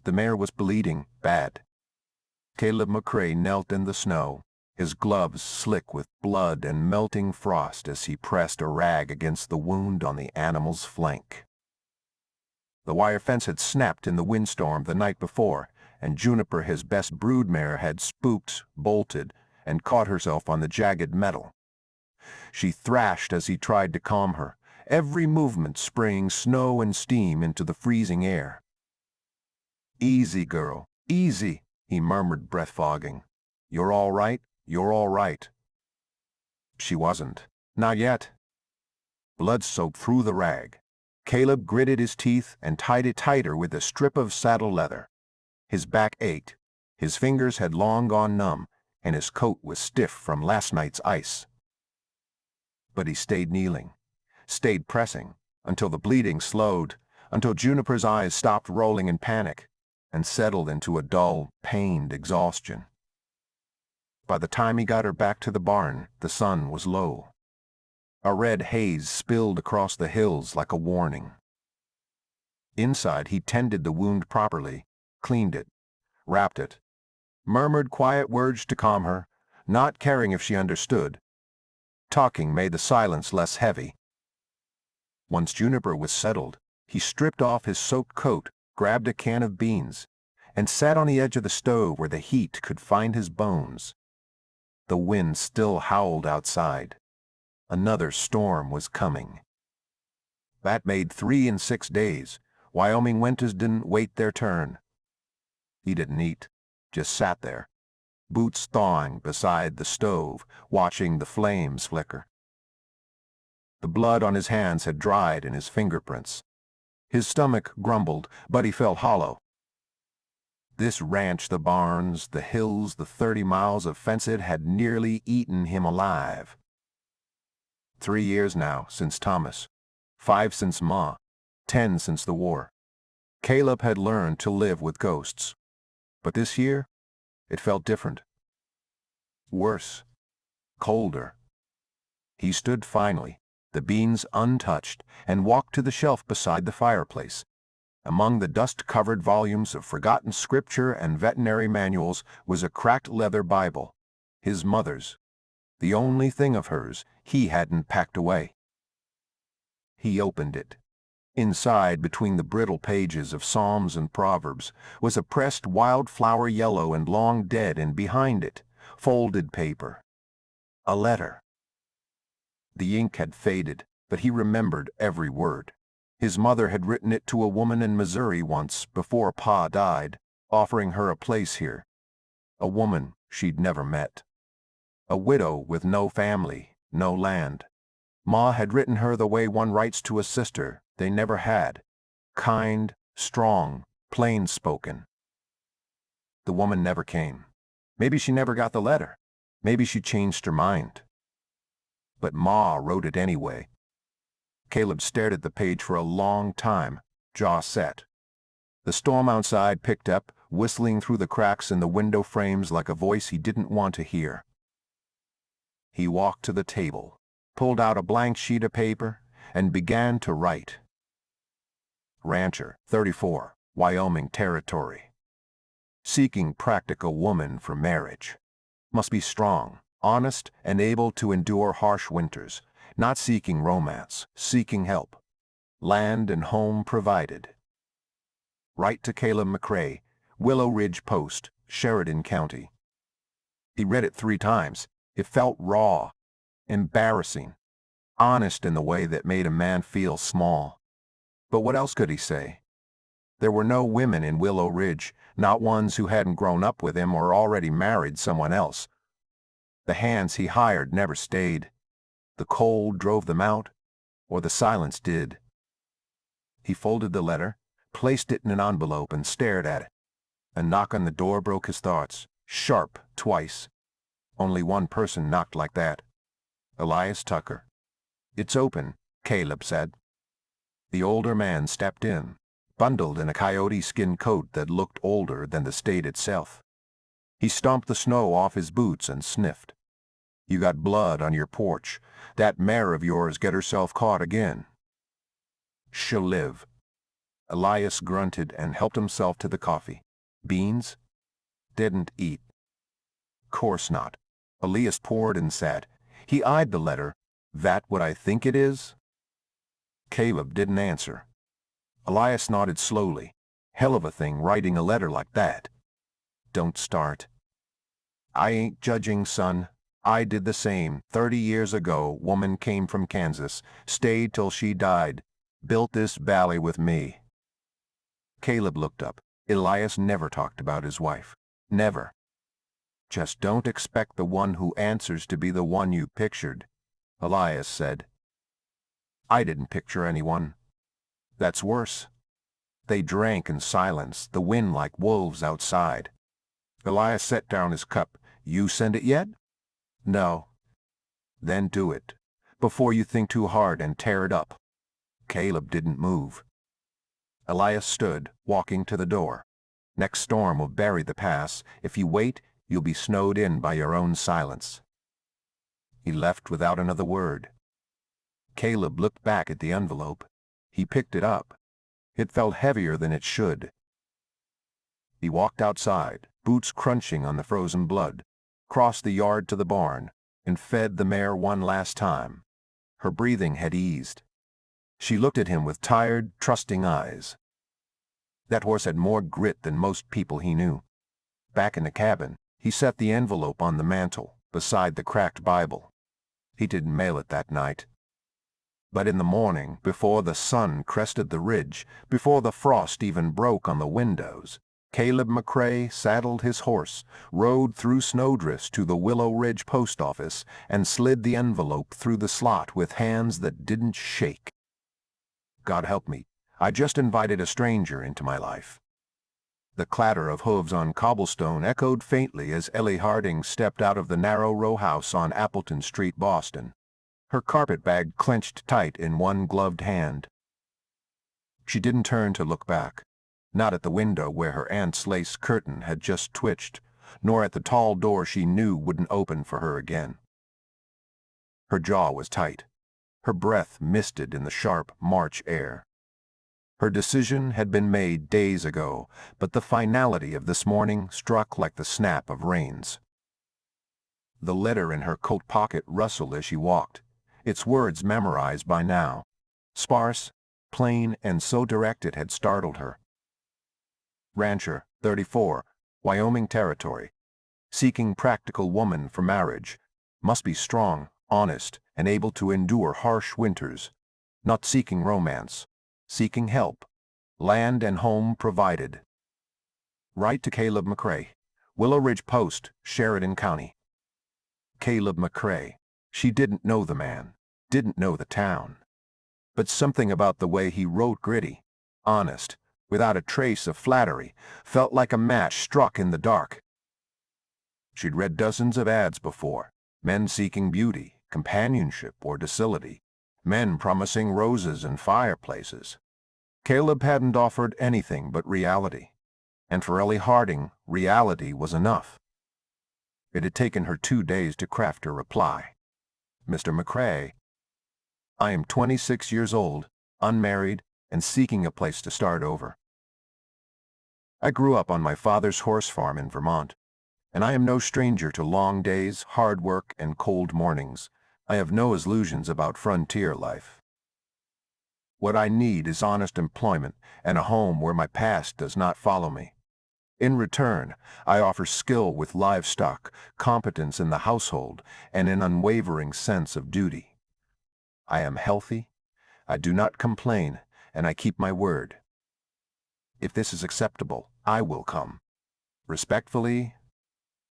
The mare was bleeding bad. Caleb McCrae knelt in the snow, his gloves slick with blood and melting frost as he pressed a rag against the wound on the animal's flank. The wire fence had snapped in the windstorm the night before, and Juniper, his best broodmare, had spooked, bolted, and caught herself on the jagged metal. She thrashed as he tried to calm her, every movement spraying snow and steam into the freezing air. "Easy, girl, easy," he murmured, breath-fogging. "You're all right, you're all right." She wasn't. Not yet. Blood soaked through the rag. Caleb gritted his teeth and tied it tighter with a strip of saddle leather. His back ached, his fingers had long gone numb, and his coat was stiff from last night's ice. But he stayed kneeling, stayed pressing, until the bleeding slowed, until Juniper's eyes stopped rolling in panic and settled into a dull, pained exhaustion. By the time he got her back to the barn, the sun was low. A red haze spilled across the hills like a warning. Inside, he tended the wound properly, cleaned it, wrapped it, murmured quiet words to calm her, not caring if she understood. Talking made the silence less heavy. Once Juniper was settled, he stripped off his soaked coat, grabbed a can of beans, and sat on the edge of the stove where the heat could find his bones. The wind still howled outside. Another storm was coming. That made 3 in 6 days. Wyoming winters didn't wait their turn. He didn't eat, just sat there, boots thawing beside the stove, watching the flames flicker. The blood on his hands had dried in his fingerprints. His stomach grumbled, but he felt hollow. This ranch, the barns, the hills, the 30 miles of fence it had nearly eaten him alive. 3 years now since Thomas, 5 since Ma, 10 since the war. Caleb had learned to live with ghosts. But this year, it felt different. Worse. Colder. He stood finally, the beans untouched, and walked to the shelf beside the fireplace. Among the dust-covered volumes of forgotten scripture and veterinary manuals was a cracked leather Bible, his mother's, the only thing of hers he hadn't packed away. He opened it. Inside, between the brittle pages of Psalms and Proverbs, was a pressed wildflower yellow and long dead, and behind it, folded paper. A letter. The ink had faded, but he remembered every word. His mother had written it to a woman in Missouri once, before Pa died, offering her a place here. A woman she'd never met. A widow with no family, no land. Ma had written her the way one writes to a sister they never had. Kind, strong, plain-spoken. The woman never came. Maybe she never got the letter. Maybe she changed her mind. But Ma wrote it anyway. Caleb stared at the page for a long time, jaw set. The storm outside picked up, whistling through the cracks in the window frames like a voice he didn't want to hear. He walked to the table, pulled out a blank sheet of paper, and began to write. Rancher, 34, Wyoming Territory. Seeking practical woman for marriage. Must be strong, honest, and able to endure harsh winters. Not seeking romance, seeking help. Land and home provided. Write to Caleb McCrae, Willow Ridge Post, Sheridan County. He read it 3 times. It felt raw, embarrassing, honest in the way that made a man feel small. But what else could he say? There were no women in Willow Ridge, not ones who hadn't grown up with him or already married someone else. The hands he hired never stayed. The cold drove them out, or the silence did. He folded the letter, placed it in an envelope, and stared at it. A knock on the door broke his thoughts, sharp, twice. Only one person knocked like that. Elias Tucker. "It's open," Caleb said. The older man stepped in, bundled in a coyote skin coat that looked older than the state itself. He stomped the snow off his boots and sniffed. "You got blood on your porch. That mare of yours get herself caught again." "She'll live." Elias grunted and helped himself to the coffee. Beans? Didn't eat. Course not. Elias poured and sat. He eyed the letter. That what I think it is? Caleb didn't answer. Elias nodded slowly. Hell of a thing writing a letter like that. Don't start. I ain't judging, son. I did the same. 30 years ago, woman came from Kansas, stayed till she died, built this valley with me. Caleb looked up. Elias never talked about his wife. Never. Just don't expect the one who answers to be the one you pictured, Elias said. I didn't picture anyone. That's worse. They drank in silence, the wind like wolves outside. Elias set down his cup. You send it yet? No. Then do it, before you think too hard and tear it up. Caleb didn't move. Elias stood, walking to the door. Next storm will bury the pass. If you wait, you'll be snowed in by your own silence. He left without another word. Caleb looked back at the envelope. He picked it up. It felt heavier than it should. He walked outside, boots crunching on the frozen blood, crossed the yard to the barn, and fed the mare one last time. Her breathing had eased. She looked at him with tired, trusting eyes. That horse had more grit than most people he knew. Back in the cabin, he set the envelope on the mantel, beside the cracked Bible. He didn't mail it that night. But in the morning, before the sun crested the ridge, before the frost even broke on the windows, Caleb McCrae saddled his horse, rode through snowdrifts to the Willow Ridge post office, and slid the envelope through the slot with hands that didn't shake. God help me, I just invited a stranger into my life. The clatter of hooves on cobblestone echoed faintly as Ellie Harding stepped out of the narrow row house on Appleton Street, Boston, her carpetbag clenched tight in one gloved hand. She didn't turn to look back, not at the window where her aunt's lace curtain had just twitched, nor at the tall door she knew wouldn't open for her again. Her jaw was tight, her breath misted in the sharp March air. Her decision had been made days ago, but the finality of this morning struck like the snap of reins. The letter in her coat pocket rustled as she walked, its words memorized by now. Sparse, plain, and so direct it had startled her. Rancher, 34, Wyoming Territory. Seeking practical woman for marriage. Must be strong, honest, and able to endure harsh winters. Not seeking romance. Seeking help. Land and home provided. Write to Caleb McCrae, Willow Ridge Post, Sheridan County. Caleb McCrae. She didn't know the man, didn't know the town. But something about the way he wrote gritty, honest, without a trace of flattery, felt like a match struck in the dark. She'd read dozens of ads before, men seeking beauty, companionship, or docility, men promising roses and fireplaces. Caleb hadn't offered anything but reality, and for Ellie Harding, reality was enough. It had taken her 2 days to craft her reply. Mr. McCrae, I am 26 years old, unmarried, and seeking a place to start over. I grew up on my father's horse farm in Vermont, and I am no stranger to long days, hard work, and cold mornings. I have no illusions about frontier life. What I need is honest employment and a home where my past does not follow me. In return, I offer skill with livestock, competence in the household, and an unwavering sense of duty. I am healthy, I do not complain, and I keep my word. If this is acceptable, I will come. Respectfully,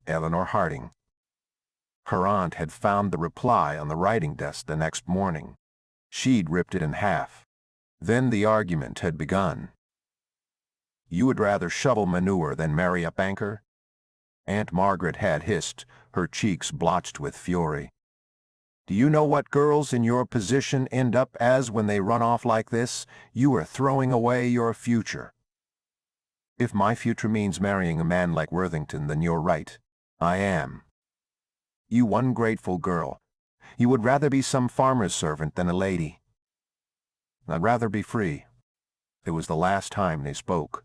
Eleanor Harding. Her aunt had found the reply on the writing desk the next morning. She'd ripped it in half. Then the argument had begun. You would rather shovel manure than marry a banker? Aunt Margaret had hissed, her cheeks blotched with fury. Do you know what girls in your position end up as when they run off like this? You are throwing away your future. If my future means marrying a man like Worthington, then you're right. I am. You ungrateful girl. You would rather be some farmer's servant than a lady. I'd rather be free. It was the last time they spoke.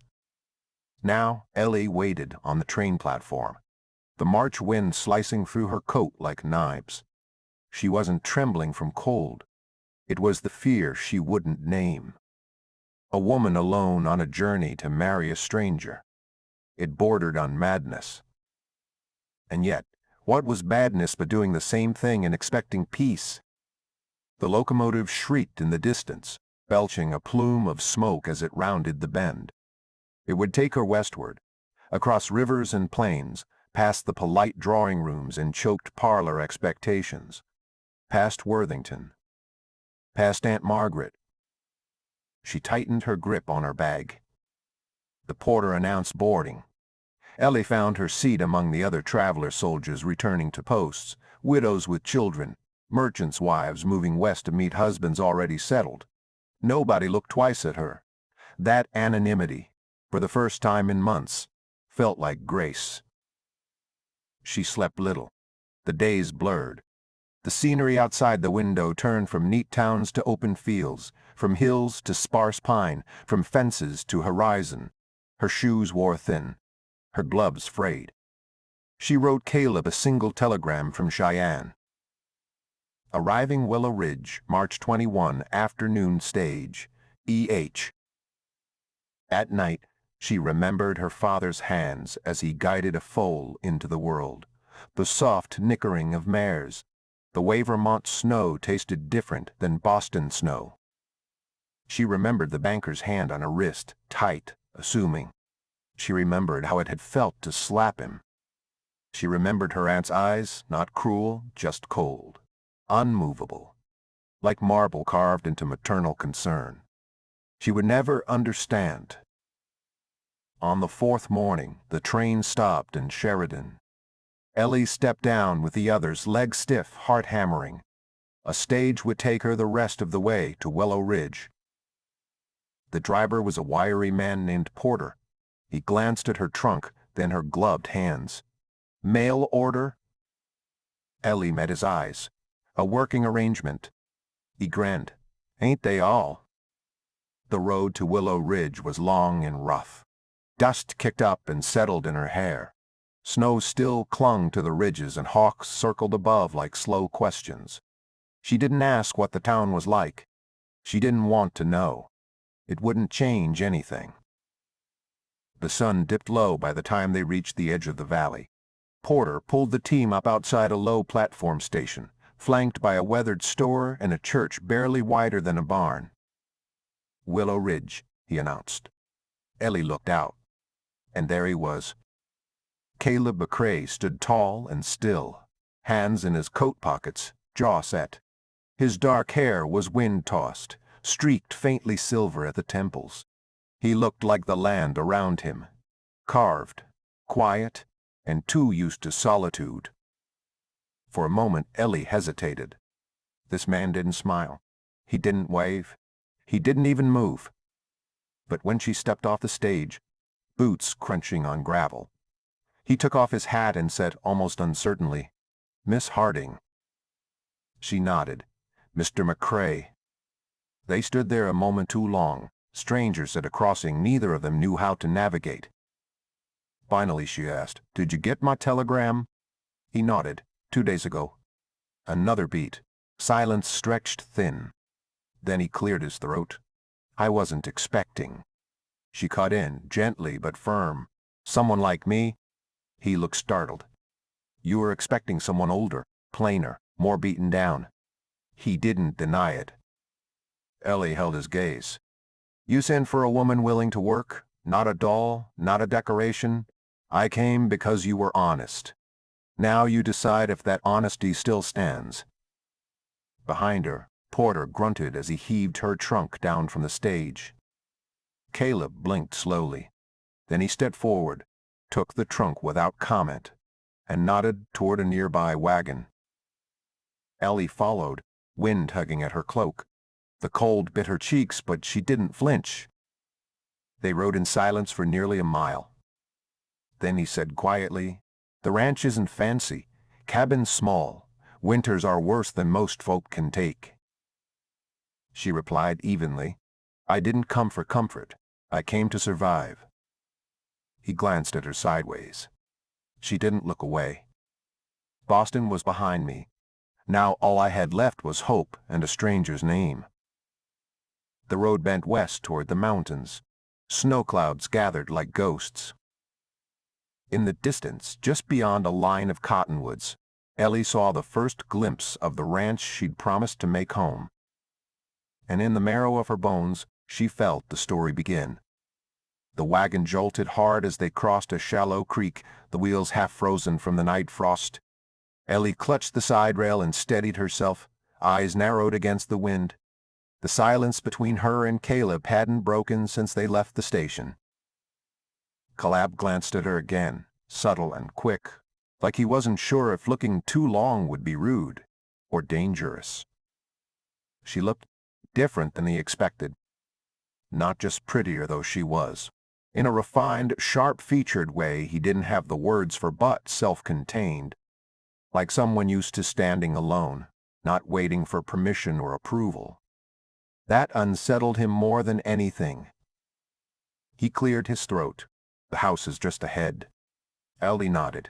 Now, Ellie waited on the train platform, the March wind slicing through her coat like knives. She wasn't trembling from cold. It was the fear she wouldn't name. A woman alone on a journey to marry a stranger. It bordered on madness. And yet, what was madness but doing the same thing and expecting peace? The locomotive shrieked in the distance, belching a plume of smoke as it rounded the bend. It would take her westward, across rivers and plains, past the polite drawing rooms and choked parlor expectations, past Worthington, past Aunt Margaret. She tightened her grip on her bag. The porter announced boarding. Ellie found her seat among the other traveler soldiers returning to posts, widows with children, merchants' wives moving west to meet husbands already settled. Nobody looked twice at her. That anonymity, for the first time in months, felt like grace. She slept little. The days blurred. The scenery outside the window turned from neat towns to open fields, from hills to sparse pine, from fences to horizon. Her shoes wore thin, her gloves frayed. She wrote Caleb a single telegram from Cheyenne. Arriving Willow Ridge, March 21, afternoon stage, E.H. At night, she remembered her father's hands as he guided a foal into the world, the soft nickering of mares. The way Vermont snow tasted different than Boston snow. She remembered the banker's hand on her wrist, tight, assuming. She remembered how it had felt to slap him. She remembered her aunt's eyes, not cruel, just cold, unmovable, like marble carved into maternal concern. She would never understand. On the fourth morning, the train stopped in Sheridan. Ellie stepped down with the others, legs stiff, heart hammering. A stage would take her the rest of the way to Willow Ridge. The driver was a wiry man named Porter. He glanced at her trunk, then her gloved hands. Mail order? Ellie met his eyes. A working arrangement. He grinned. Ain't they all? The road to Willow Ridge was long and rough. Dust kicked up and settled in her hair. Snow still clung to the ridges and hawks circled above like slow questions. She didn't ask what the town was like. She didn't want to know. It wouldn't change anything. The sun dipped low by the time they reached the edge of the valley. Porter pulled the team up outside a low platform station, flanked by a weathered store and a church barely wider than a barn. Willow Ridge, he announced. Ellie looked out. And there he was. Caleb McCrae stood tall and still, hands in his coat pockets, jaw set. His dark hair was wind-tossed, streaked faintly silver at the temples. He looked like the land around him, carved, quiet, and too used to solitude. For a moment, Ellie hesitated. This man didn't smile. He didn't wave. He didn't even move. But when she stepped off the stage, boots crunching on gravel, he took off his hat and said almost uncertainly, "Miss Harding." She nodded. "Mr. McCrae." They stood there a moment too long, strangers at a crossing neither of them knew how to navigate. Finally she asked, "Did you get my telegram?" He nodded. 2 days ago." Another beat. Silence stretched thin. Then he cleared his throat. "I wasn't expecting." She cut in, gently but firm. "Someone like me?" He looked startled. "You were expecting someone older, plainer, more beaten down." He didn't deny it. Ellie held his gaze. "You sent for a woman willing to work, not a doll, not a decoration. I came because you were honest. Now you decide if that honesty still stands." Behind her, Porter grunted as he heaved her trunk down from the stage. Caleb blinked slowly. Then he stepped forward, took the trunk without comment, and nodded toward a nearby wagon. Ellie followed, wind tugging at her cloak. The cold bit her cheeks, but she didn't flinch. They rode in silence for nearly a mile. Then he said quietly, "The ranch isn't fancy, cabin's small. Winters are worse than most folk can take." She replied evenly, I didn't come for comfort. I came to survive. He glanced at her sideways. She didn't look away. Boston was behind me. Now all I had left was hope and a stranger's name. The road bent west toward the mountains. Snow clouds gathered like ghosts. In the distance, just beyond a line of cottonwoods, Ellie saw the first glimpse of the ranch she'd promised to make home. And in the marrow of her bones, she felt the story begin. The wagon jolted hard as they crossed a shallow creek, the wheels half frozen from the night frost. Ellie clutched the side rail and steadied herself, eyes narrowed against the wind. The silence between her and Caleb hadn't broken since they left the station. Caleb glanced at her again, subtle and quick, like he wasn't sure if looking too long would be rude or dangerous. She looked different than he expected. Not just prettier, though she was. In a refined, sharp-featured way he didn't have the words for, but self-contained. Like someone used to standing alone, not waiting for permission or approval. That unsettled him more than anything. He cleared his throat. The house is just ahead. Ellie nodded.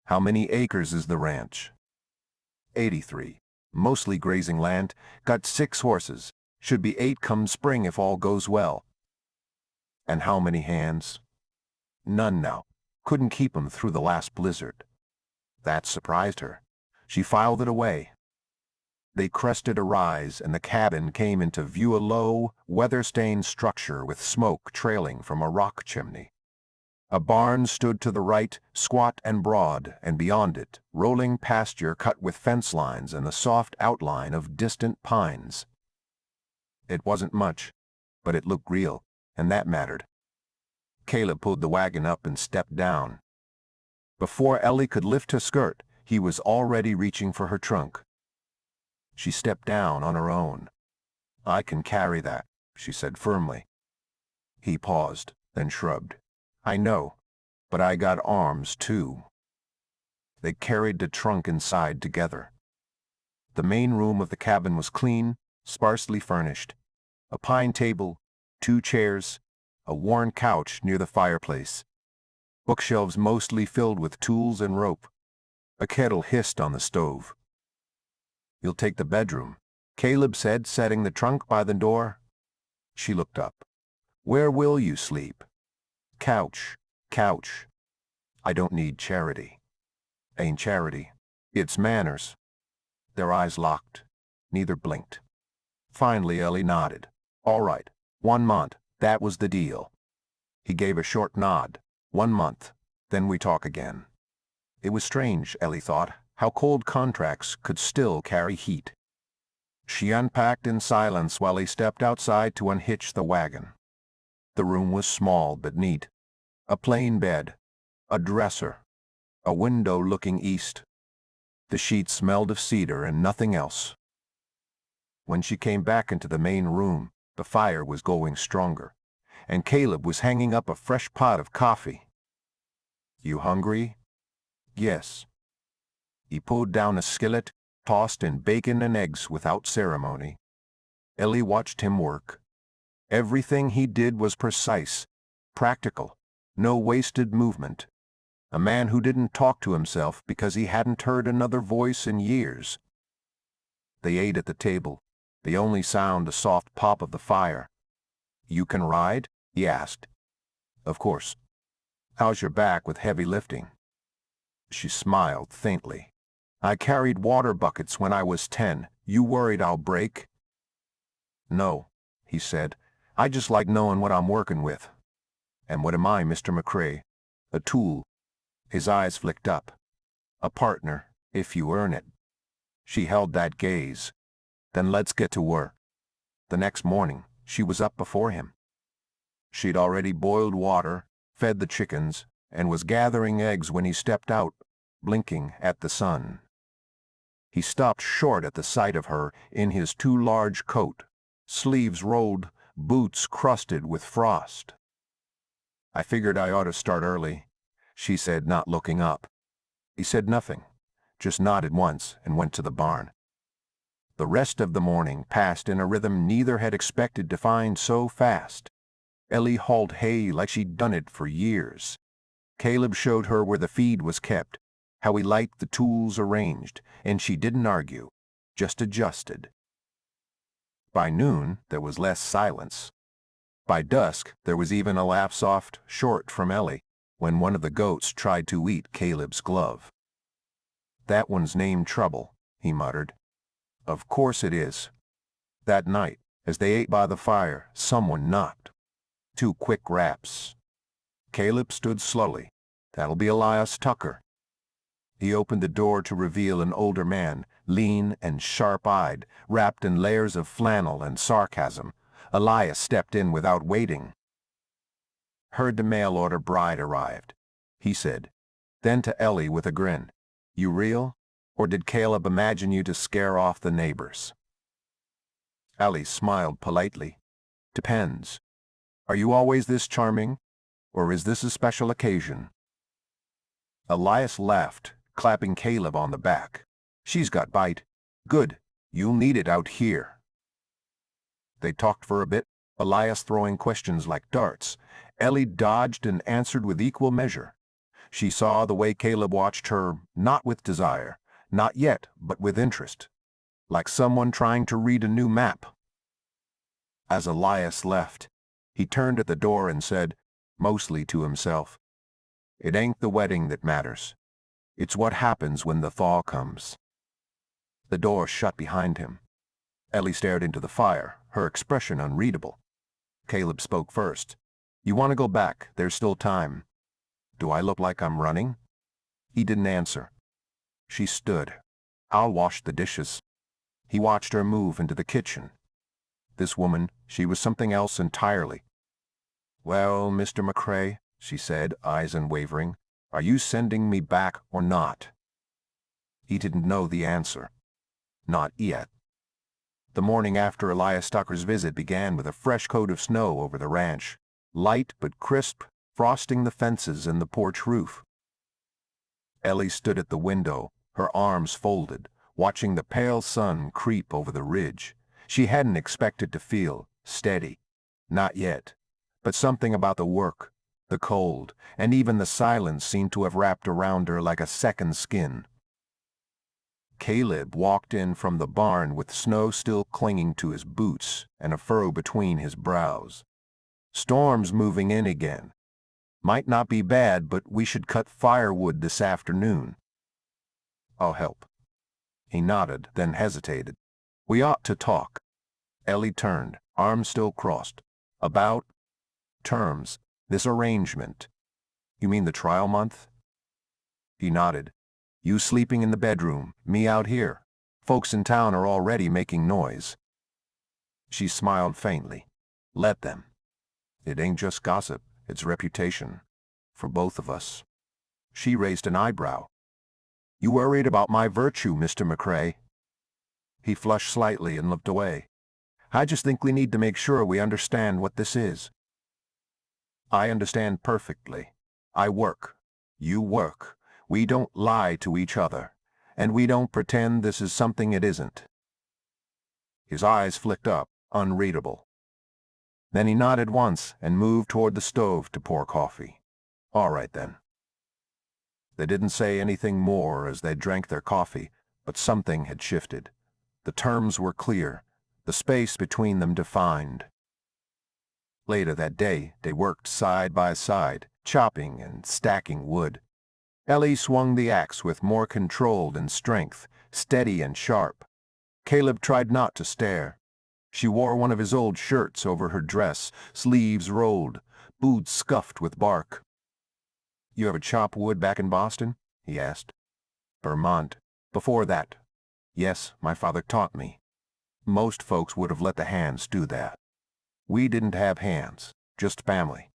How many acres is the ranch? 83. Mostly grazing land. Got 6 horses. Should be 8 come spring if all goes well. And how many hands? None now. Couldn't keep 'em through the last blizzard. That surprised her. She filed it away. They crested a rise, and the cabin came into view, a low, weather-stained structure with smoke trailing from a rock chimney. A barn stood to the right, squat and broad, and beyond it, rolling pasture cut with fence lines and the soft outline of distant pines. It wasn't much, but it looked real, and that mattered. Caleb pulled the wagon up and stepped down. Before Ellie could lift her skirt, he was already reaching for her trunk. She stepped down on her own. I can carry that, she said firmly. He paused, then shrugged. I know, but I got arms too. They carried the trunk inside together. The main room of the cabin was clean, sparsely furnished. A pine table, 2 chairs, a worn couch near the fireplace. Bookshelves mostly filled with tools and rope. A kettle hissed on the stove. You'll take the bedroom, Caleb said, setting the trunk by the door. She looked up. Where will you sleep? Couch, couch. I don't need charity. Ain't charity. It's manners. Their eyes locked. Neither blinked. Finally Ellie nodded. All right, 1 month, that was the deal. He gave a short nod. 1 month, then we talk again. It was strange, Ellie thought, how cold contracts could still carry heat. She unpacked in silence while he stepped outside to unhitch the wagon. The room was small but neat. A plain bed, a dresser, a window looking east. The sheets smelled of cedar and nothing else. When she came back into the main room, the fire was going stronger, and Caleb was hanging up a fresh pot of coffee. You hungry? Yes. He pulled down a skillet, tossed in bacon and eggs without ceremony. Ellie watched him work. Everything he did was precise, practical, no wasted movement. A man who didn't talk to himself because he hadn't heard another voice in years. They ate at the table, the only sound the soft pop of the fire. You can ride? He asked. Of course. How's your back with heavy lifting? She smiled faintly. I carried water buckets when I was 10. You worried I'll break? No, he said. I just like knowing what I'm working with. And what am I, Mr. McCrae? A tool. His eyes flicked up. A partner, if you earn it. She held that gaze. Then let's get to work. The next morning, she was up before him. She'd already boiled water, fed the chickens, and was gathering eggs when he stepped out, blinking at the sun. He stopped short at the sight of her in his too large coat, sleeves rolled, boots crusted with frost. I figured I ought to start early, she said, not looking up. He said nothing, just nodded once and went to the barn. The rest of the morning passed in a rhythm neither had expected to find so fast. Ellie hauled hay like she'd done it for years. Caleb showed her where the feed was kept, how he liked the tools arranged, and she didn't argue, just adjusted. By noon, there was less silence. By dusk, there was even a laugh soft short from Ellie when one of the goats tried to eat Caleb's glove. "That one's named Trouble," he muttered. "Of course it is." That night, as they ate by the fire, someone knocked. 2 quick raps. Caleb stood slowly. "That'll be Elias Tucker." He opened the door to reveal an older man, lean and sharp-eyed, wrapped in layers of flannel and sarcasm. Elias stepped in without waiting. "Heard the mail-order bride arrived," he said. Then to Ellie with a grin, "You real? Or did Caleb imagine you to scare off the neighbors?" Ellie smiled politely. "Depends. Are you always this charming? Or is this a special occasion?" Elias laughed, clapping Caleb on the back. "She's got bite. Good. You'll need it out here." They talked for a bit, Elias throwing questions like darts. Ellie dodged and answered with equal measure. She saw the way Caleb watched her, not with desire, not yet, but with interest, like someone trying to read a new map. As Elias left, he turned at the door and said, mostly to himself, "It ain't the wedding that matters. It's what happens when the thaw comes." The door shut behind him. Ellie stared into the fire, her expression unreadable. Caleb spoke first. "You want to go back, there's still time." "Do I look like I'm running?" He didn't answer. She stood. "I'll wash the dishes." He watched her move into the kitchen. This woman, she was something else entirely. "Well, Mr. McCrae," she said, eyes unwavering, "are you sending me back or not?" He didn't know the answer. Not yet. The morning after Elias Tucker's visit began with a fresh coat of snow over the ranch, light but crisp, frosting the fences and the porch roof. Ellie stood at the window, her arms folded, watching the pale sun creep over the ridge. She hadn't expected to feel steady. Not yet. But something about the work, the cold, and even the silence seemed to have wrapped around her like a second skin. Caleb walked in from the barn with snow still clinging to his boots and a furrow between his brows. "Storm's moving in again. Might not be bad, but we should cut firewood this afternoon." "I'll help." He nodded, then hesitated. "We ought to talk." Ellie turned, arms still crossed. "About terms, this arrangement." "You mean the trial month?" He nodded. "You sleeping in the bedroom, me out here. Folks in town are already making noise." She smiled faintly. "Let them. It ain't just gossip, it's reputation. For both of us." She raised an eyebrow. "You worried about my virtue, Mr. McCrae?" He flushed slightly and looked away. "I just think we need to make sure we understand what this is." "I understand perfectly. I work. You work. We don't lie to each other, and we don't pretend this is something it isn't." His eyes flicked up, unreadable. Then he nodded once and moved toward the stove to pour coffee. "All right, then." They didn't say anything more as they drank their coffee, but something had shifted. The terms were clear, the space between them defined. Later that day, they worked side by side, chopping and stacking wood. Ellie swung the axe with more control and strength, steady and sharp. Caleb tried not to stare. She wore one of his old shirts over her dress, sleeves rolled, boots scuffed with bark. "You ever chop wood back in Boston?" he asked. "Vermont. Before that. Yes, my father taught me. Most folks would have let the hands do that. We didn't have hands, just family."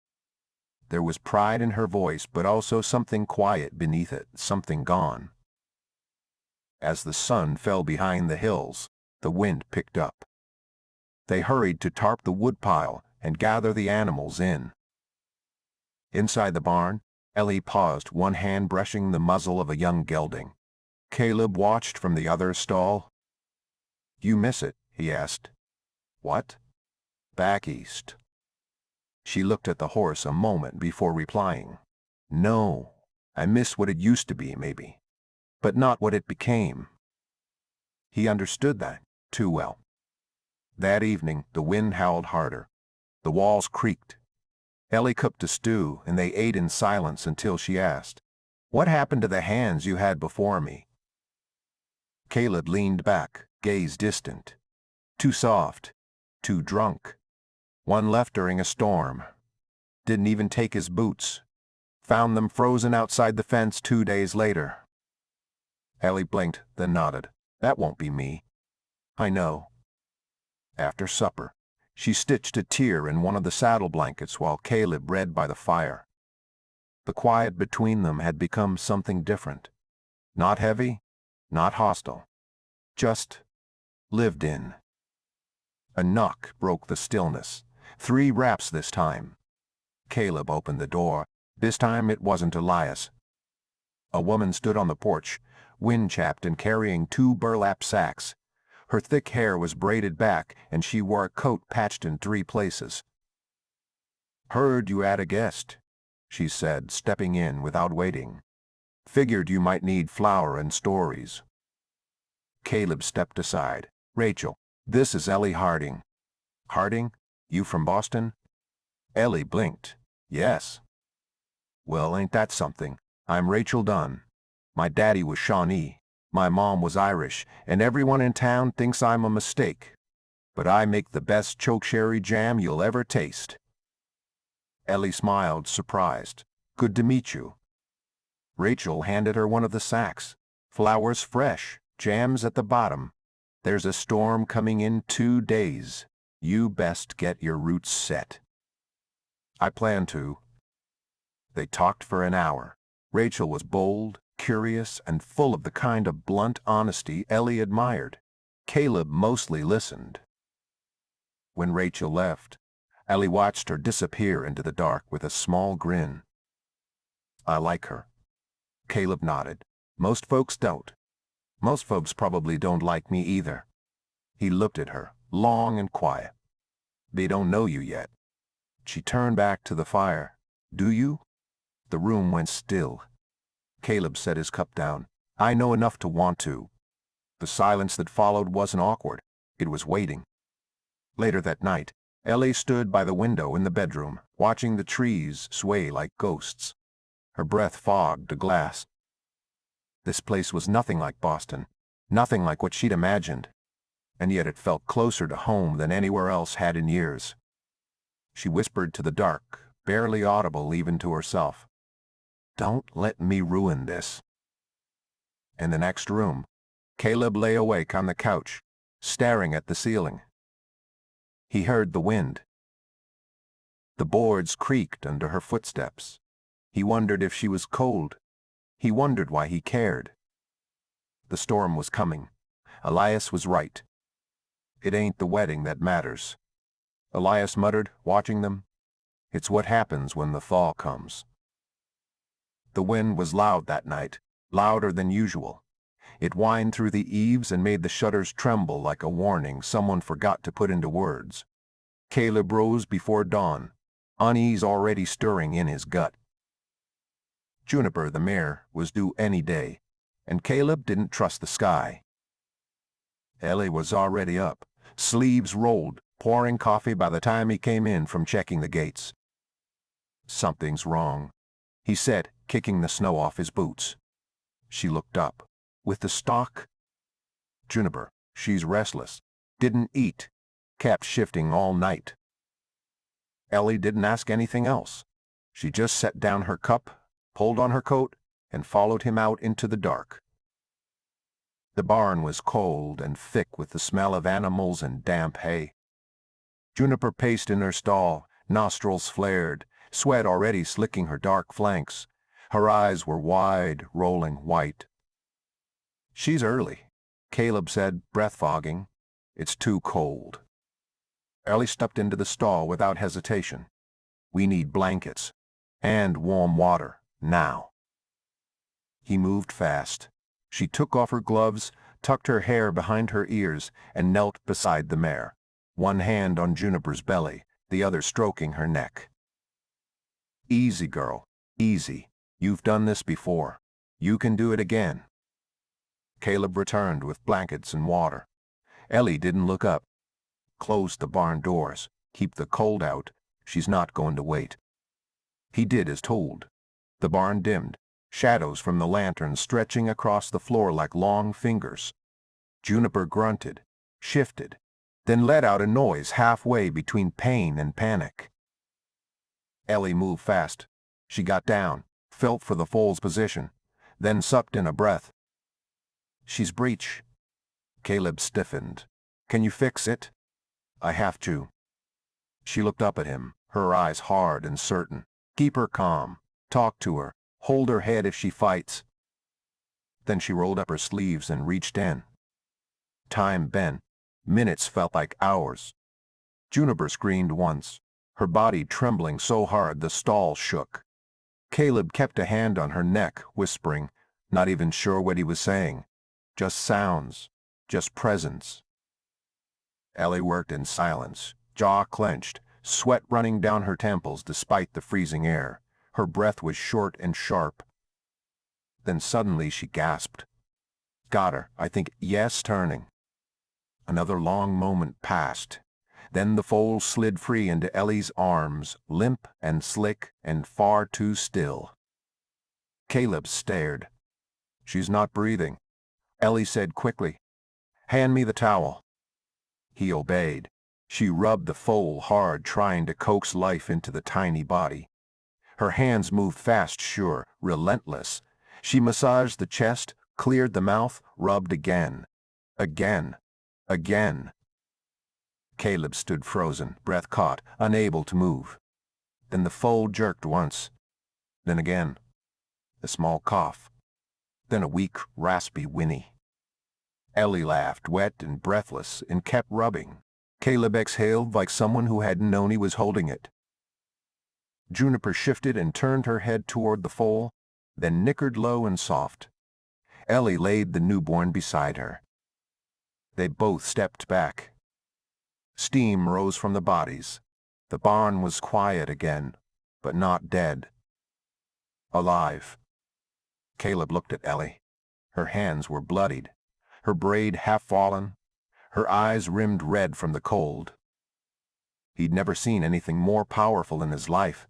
There was pride in her voice, but also something quiet beneath it, something gone. As the sun fell behind the hills, the wind picked up. They hurried to tarp the woodpile and gather the animals in. Inside the barn, Ellie paused, one hand brushing the muzzle of a young gelding. Caleb watched from the other stall. You miss it? He asked. What? Back east. She looked at the horse a moment before replying. No, I miss what it used to be, maybe, but not what it became. He understood that too well. That evening, the wind howled harder. The walls creaked. Ellie cooked a stew, and they ate in silence until she asked, "What happened to the hands you had before me?" Caleb leaned back, gaze distant. Too soft, too drunk. One left during a storm. Didn't even take his boots. Found them frozen outside the fence 2 days later. Ellie blinked, then nodded. That won't be me. I know. After supper, she stitched a tear in one of the saddle blankets while Caleb read by the fire. The quiet between them had become something different. Not heavy, not hostile. Just lived in. A knock broke the stillness. 3 raps this time. Caleb opened the door. This time it wasn't Elias. A woman stood on the porch, wind-chapped and carrying 2 burlap sacks. Her thick hair was braided back, and she wore a coat patched in 3 places. "Heard you had a guest," she said, stepping in without waiting. "Figured you might need flour and stories." Caleb stepped aside. "Rachel, this is Ellie Harding." "Harding? You from Boston?" Ellie blinked. "Yes." "Well, ain't that something? I'm Rachel Dunn. My daddy was Shawnee. My mom was Irish, and everyone in town thinks I'm a mistake. But I make the best chokecherry jam you'll ever taste." Ellie smiled, surprised. "Good to meet you." Rachel handed her one of the sacks. "Flour's fresh, jam's at the bottom. There's a storm coming in 2 days. You best get your roots set." "I plan to." They talked for an hour. Rachel was bold, curious, and full of the kind of blunt honesty Ellie admired. Caleb mostly listened. When Rachel left, Ellie watched her disappear into the dark with a small grin. "I like her." Caleb nodded. "Most folks don't. Most folks probably don't like me either." He looked at her, long and quiet. "They don't know you yet." She turned back to the fire. "Do you?" The room went still. Caleb set his cup down. "I know enough to want to." The silence that followed wasn't awkward. It was waiting. Later that night, Ellie stood by the window in the bedroom, watching the trees sway like ghosts. Her breath fogged the glass. This place was nothing like Boston, nothing like what she'd imagined, and yet it felt closer to home than anywhere else had in years. She whispered to the dark, barely audible even to herself, "Don't let me ruin this." In the next room, Caleb lay awake on the couch, staring at the ceiling. He heard the wind. The boards creaked under her footsteps. He wondered if she was cold. He wondered why he cared. The storm was coming. Elias was right. "It ain't the wedding that matters." Elias muttered, watching them. "It's what happens when the thaw comes." The wind was loud that night, louder than usual. It whined through the eaves and made the shutters tremble like a warning someone forgot to put into words. Caleb rose before dawn, unease already stirring in his gut. Juniper, the mare, was due any day, and Caleb didn't trust the sky. Ellie was already up, sleeves rolled, pouring coffee by the time he came in from checking the gates. "Something's wrong," he said, kicking the snow off his boots. She looked up. "With the stock?" "Juniper, she's restless. Didn't eat. Kept shifting all night." Ellie didn't ask anything else. She just set down her cup, pulled on her coat, and followed him out into the dark. The barn was cold and thick with the smell of animals and damp hay. Juniper paced in her stall, nostrils flared, sweat already slicking her dark flanks. Her eyes were wide, rolling white. "She's early," Caleb said, breath fogging. "It's too cold." Ellie stepped into the stall without hesitation. "We need blankets. And warm water, now." He moved fast. She took off her gloves, tucked her hair behind her ears and knelt beside the mare, one hand on Juniper's belly, the other stroking her neck. "Easy, girl, easy. You've done this before. You can do it again." Caleb returned with blankets and water. Ellie didn't look up. "Close the barn doors. Keep the cold out. She's not going to wait." He did as told. The barn dimmed, shadows from the lantern stretching across the floor like long fingers. Juniper grunted, shifted, then let out a noise halfway between pain and panic. Ellie moved fast. She got down, felt for the foal's position, then sucked in a breath. "She's breech." Caleb stiffened. "Can you fix it?" "I have to." She looked up at him, her eyes hard and certain. "Keep her calm. Talk to her. Hold her head if she fights." Then she rolled up her sleeves and reached in. Time bent. Minutes felt like hours. Juniper screamed once, her body trembling so hard the stall shook. Caleb kept a hand on her neck, whispering, not even sure what he was saying. Just sounds, just presence. Ellie worked in silence, jaw clenched, sweat running down her temples despite the freezing air. Her breath was short and sharp. Then suddenly she gasped. "Got her, I think. Yes, turning." Another long moment passed. Then the foal slid free into Ellie's arms, limp and slick and far too still. Caleb stared. "She's not breathing." Ellie said quickly, "Hand me the towel." He obeyed. She rubbed the foal hard, trying to coax life into the tiny body. Her hands moved fast, sure, relentless. She massaged the chest, cleared the mouth, rubbed again. Again. Again. Caleb stood frozen, breath caught, unable to move. Then the foal jerked once. Then again. A small cough. Then a weak, raspy whinny. Ellie laughed, wet and breathless, and kept rubbing. Caleb exhaled like someone who hadn't known he was holding it. Juniper shifted and turned her head toward the foal, then nickered low and soft. Ellie laid the newborn beside her. They both stepped back. Steam rose from the bodies. The barn was quiet again, but not dead. Alive. Caleb looked at Ellie. Her hands were bloodied, her braid half fallen, her eyes rimmed red from the cold. He'd never seen anything more powerful in his life.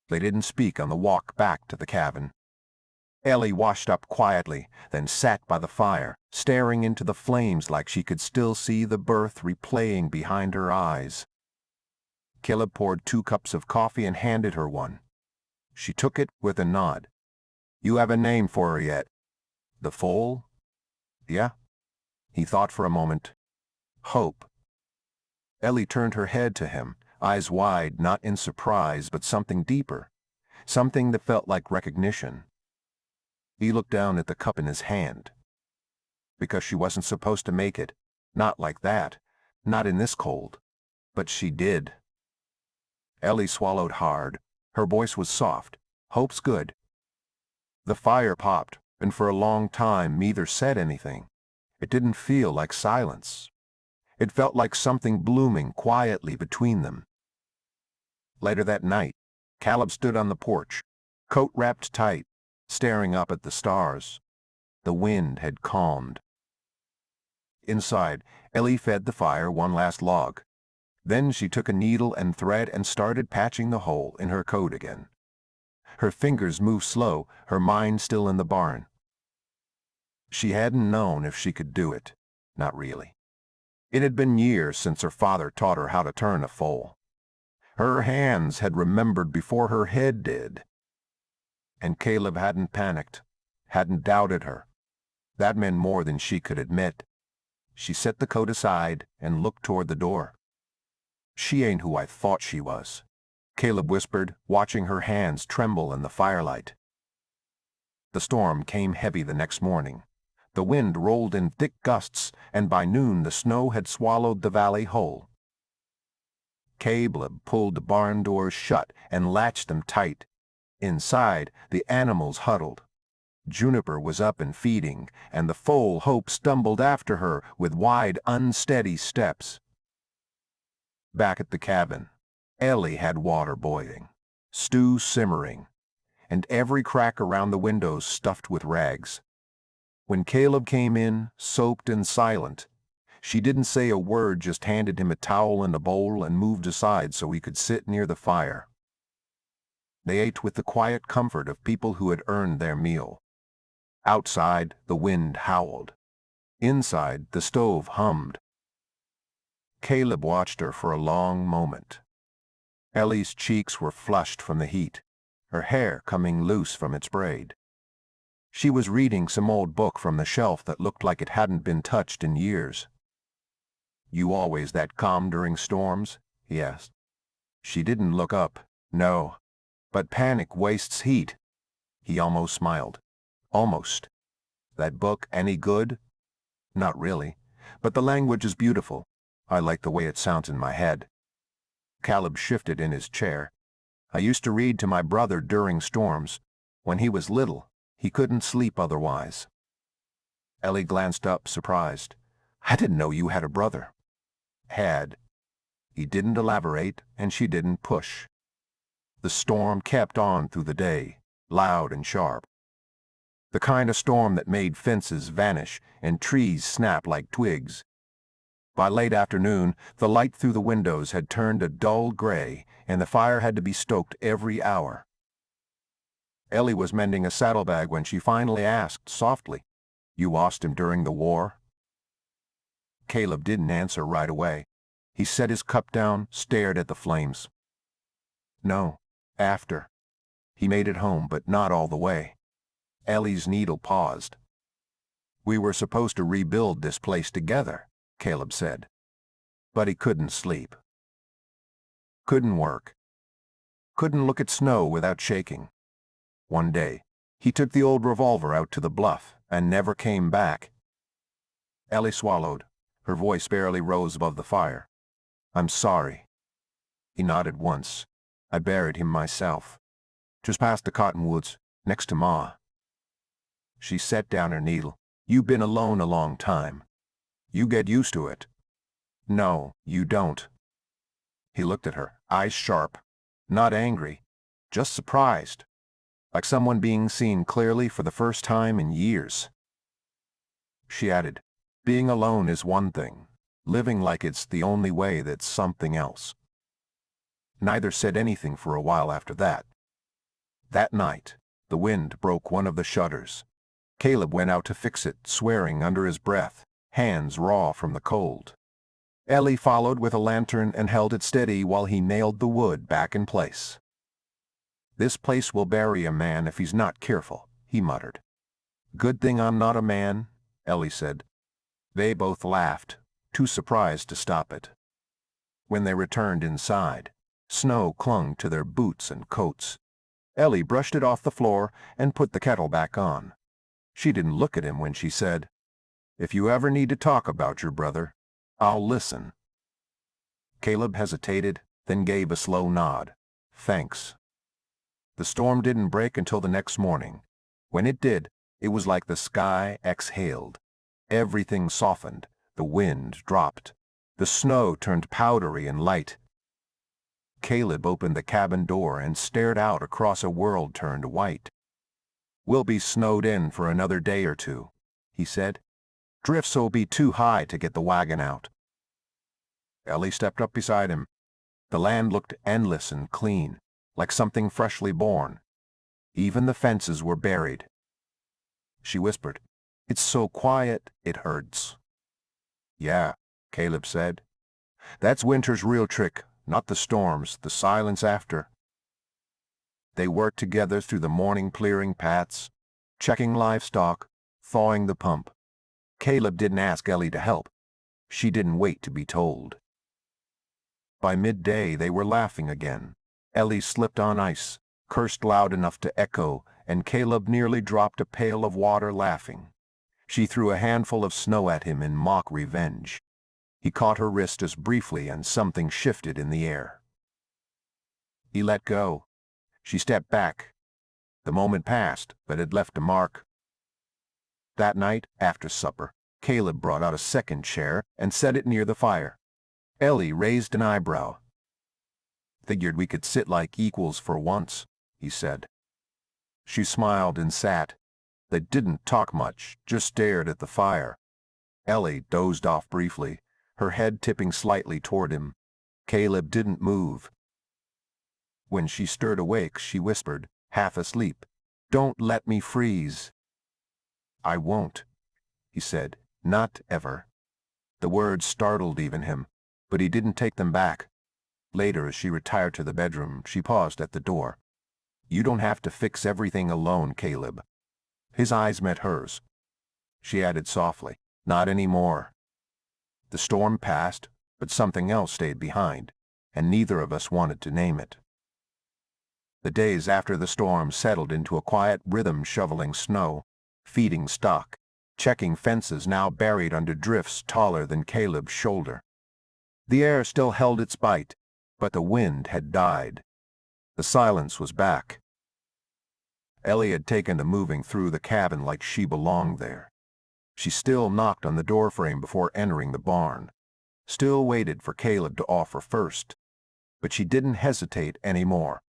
They didn't speak on the walk back to the cabin. Ellie washed up quietly, then sat by the fire, staring into the flames like she could still see the birth replaying behind her eyes. Caleb poured 2 cups of coffee and handed her one. She took it with a nod. "You have a name for her yet?" "The foal?" "Yeah." He thought for a moment. "Hope." Ellie turned her head to him, eyes wide, not in surprise, but something deeper, something that felt like recognition. He looked down at the cup in his hand. Because she wasn't supposed to make it. Not like that. Not in this cold. But she did. Ellie swallowed hard. Her voice was soft. "Hope's good." The fire popped, and for a long time neither said anything. It didn't feel like silence. It felt like something blooming quietly between them. Later that night, Caleb stood on the porch, coat wrapped tight, staring up at the stars. The wind had calmed. Inside, Ellie fed the fire one last log. Then she took a needle and thread and started patching the hole in her coat again. Her fingers moved slow, her mind still in the barn. She hadn't known if she could do it. Not really. It had been years since her father taught her how to turn a foal. Her hands had remembered before her head did. And Caleb hadn't panicked, hadn't doubted her. That meant more than she could admit. She set the coat aside and looked toward the door. "She ain't who I thought she was," Caleb whispered, watching her hands tremble in the firelight. The storm came heavy the next morning. The wind rolled in thick gusts, and by noon the snow had swallowed the valley whole. Caleb pulled the barn doors shut and latched them tight. Inside, the animals huddled. Juniper was up and feeding, and the foal Hope stumbled after her with wide, unsteady steps. Back at the cabin, Ellie had water boiling, stew simmering, and every crack around the windows stuffed with rags. When Caleb came in, soaped and silent, she didn't say a word, just handed him a towel and a bowl and moved aside so he could sit near the fire. They ate with the quiet comfort of people who had earned their meal. Outside, the wind howled. Inside, the stove hummed. Caleb watched her for a long moment. Ellie's cheeks were flushed from the heat, her hair coming loose from its braid. She was reading some old book from the shelf that looked like it hadn't been touched in years. "You always that calm during storms?" he asked. She didn't look up. "No. But panic wastes heat." He almost smiled. "Almost. That book any good?" "Not really. But the language is beautiful. I like the way it sounds in my head." Caleb shifted in his chair. "I used to read to my brother during storms. When he was little, he couldn't sleep otherwise." Ellie glanced up, surprised. "I didn't know you had a brother." "Had." He didn't elaborate, and she didn't push. The storm kept on through the day, loud and sharp. The kind of storm that made fences vanish and trees snap like twigs. By late afternoon, the light through the windows had turned a dull gray, and the fire had to be stoked every hour. Ellie was mending a saddlebag when she finally asked, softly, "You lost him during the war?" Caleb didn't answer right away. He set his cup down, stared at the flames. "No, after. He made it home, but not all the way." Ellie's needle paused. "We were supposed to rebuild this place together," Caleb said. But he couldn't sleep. Couldn't work. Couldn't look at snow without shaking. One day, he took the old revolver out to the bluff and never came back. Ellie swallowed. Her voice barely rose above the fire. "I'm sorry." He nodded once. "I buried him myself. Just past the cottonwoods, next to Ma." She set down her needle. "You've been alone a long time. You get used to it." "No, you don't." He looked at her, eyes sharp, not angry, just surprised, like someone being seen clearly for the first time in years. She added, "Being alone is one thing. Living like it's the only way, that's something else." Neither said anything for a while after that. That night, the wind broke one of the shutters. Caleb went out to fix it, swearing under his breath, hands raw from the cold. Ellie followed with a lantern and held it steady while he nailed the wood back in place. "This place will bury a man if he's not careful," he muttered. "Good thing I'm not a man," Ellie said. They both laughed, too surprised to stop it. When they returned inside, snow clung to their boots and coats. Ellie brushed it off the floor and put the kettle back on. She didn't look at him when she said, "If you ever need to talk about your brother, I'll listen." Caleb hesitated, then gave a slow nod. "Thanks." The storm didn't break until the next morning. When it did, it was like the sky exhaled. Everything softened, the wind dropped, the snow turned powdery and light. Caleb opened the cabin door and stared out across a world turned white. "We'll be snowed in for another day or two," he said. "Drifts'll be too high to get the wagon out." Ellie stepped up beside him. The land looked endless and clean, like something freshly born. Even the fences were buried. She whispered, "It's so quiet, it hurts." "Yeah," Caleb said. "That's winter's real trick, not the storms, the silence after." They worked together through the morning clearing paths, checking livestock, thawing the pump. Caleb didn't ask Ellie to help. She didn't wait to be told. By midday they were laughing again. Ellie slipped on ice, cursed loud enough to echo, and Caleb nearly dropped a pail of water laughing. She threw a handful of snow at him in mock revenge. He caught her wrist as briefly, and something shifted in the air. He let go. She stepped back. The moment passed, but it left a mark. That night, after supper, Caleb brought out a second chair and set it near the fire. Ellie raised an eyebrow. "Figured we could sit like equals for once," he said. She smiled and sat. They didn't talk much, just stared at the fire. Ellie dozed off briefly, her head tipping slightly toward him. Caleb didn't move. When she stirred awake, she whispered, half asleep, "Don't let me freeze." "I won't," he said, "not ever." The words startled even him, but he didn't take them back. Later, as she retired to the bedroom, she paused at the door. "You don't have to fix everything alone, Caleb." His eyes met hers. She added softly, "Not anymore." The storm passed, but something else stayed behind, and neither of us wanted to name it. The days after the storm settled into a quiet rhythm, shoveling snow, feeding stock, checking fences now buried under drifts taller than Caleb's shoulder. The air still held its bite, but the wind had died. The silence was back. Ellie had taken to moving through the cabin like she belonged there. She still knocked on the doorframe before entering the barn, still waited for Caleb to offer first, but she didn't hesitate anymore,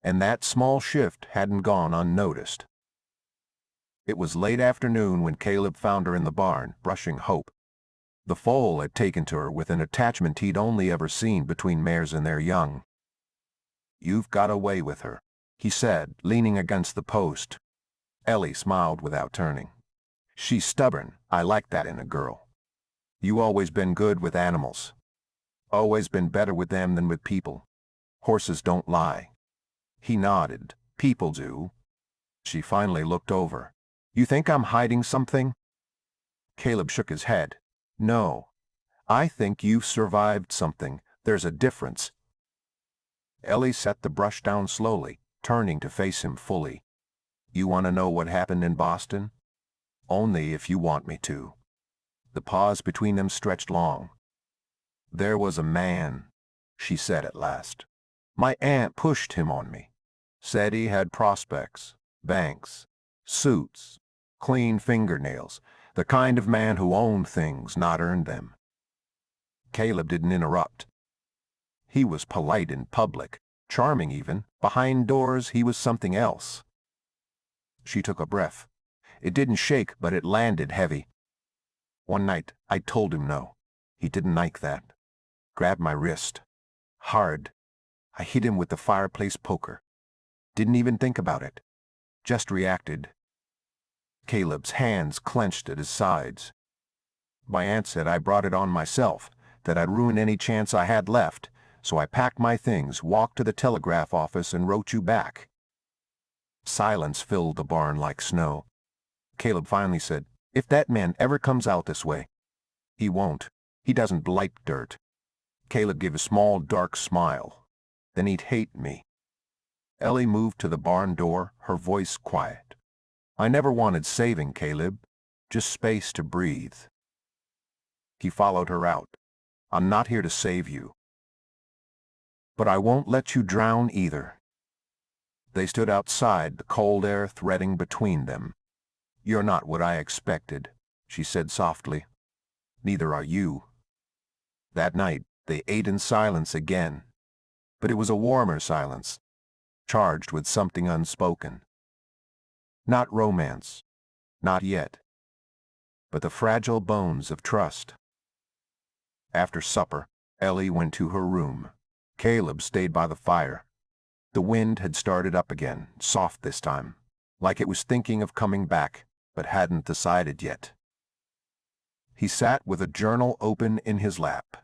and that small shift hadn't gone unnoticed. It was late afternoon when Caleb found her in the barn, brushing Hope. The foal had taken to her with an attachment he'd only ever seen between mares and their young. "You've got away with her," he said, leaning against the post. Ellie smiled without turning. "She's stubborn. I like that in a girl. You always been good with animals. Always been better with them than with people. Horses don't lie." He nodded. "People do." She finally looked over. "You think I'm hiding something?" Caleb shook his head. "No. I think you've survived something. There's a difference." Ellie set the brush down slowly, turning to face him fully. "You want to know what happened in Boston?" "Only if you want me to." The pause between them stretched long. "There was a man," she said at last. "My aunt pushed him on me. Said he had prospects, banks, suits, clean fingernails, the kind of man who owned things, not earned them." Caleb didn't interrupt. He was polite in public, charming even. Behind doors, he was something else. She took a breath. It didn't shake, but it landed heavy. "One night, I told him no. He didn't like that. Grabbed my wrist. Hard. I hit him with the fireplace poker. Didn't even think about it. Just reacted." Caleb's hands clenched at his sides. "My aunt said I brought it on myself, that I'd ruin any chance I had left, so I packed my things, walked to the telegraph office, and wrote you back." Silence filled the barn like snow. Caleb finally said, "If that man ever comes out this way—" "He won't. He doesn't like dirt." Caleb gave a small, dark smile. "Then he'd hate me." Ellie moved to the barn door, her voice quiet. "I never wanted saving, Caleb. Just space to breathe." He followed her out. "I'm not here to save you. But I won't let you drown either." They stood outside, the cold air threading between them. "You're not what I expected," she said softly. "Neither are you." That night, they ate in silence again. But it was a warmer silence, charged with something unspoken. Not romance, not yet, but the fragile bones of trust. After supper, Ellie went to her room. Caleb stayed by the fire. The wind had started up again, soft this time, like it was thinking of coming back, but hadn't decided yet. He sat with a journal open in his lap.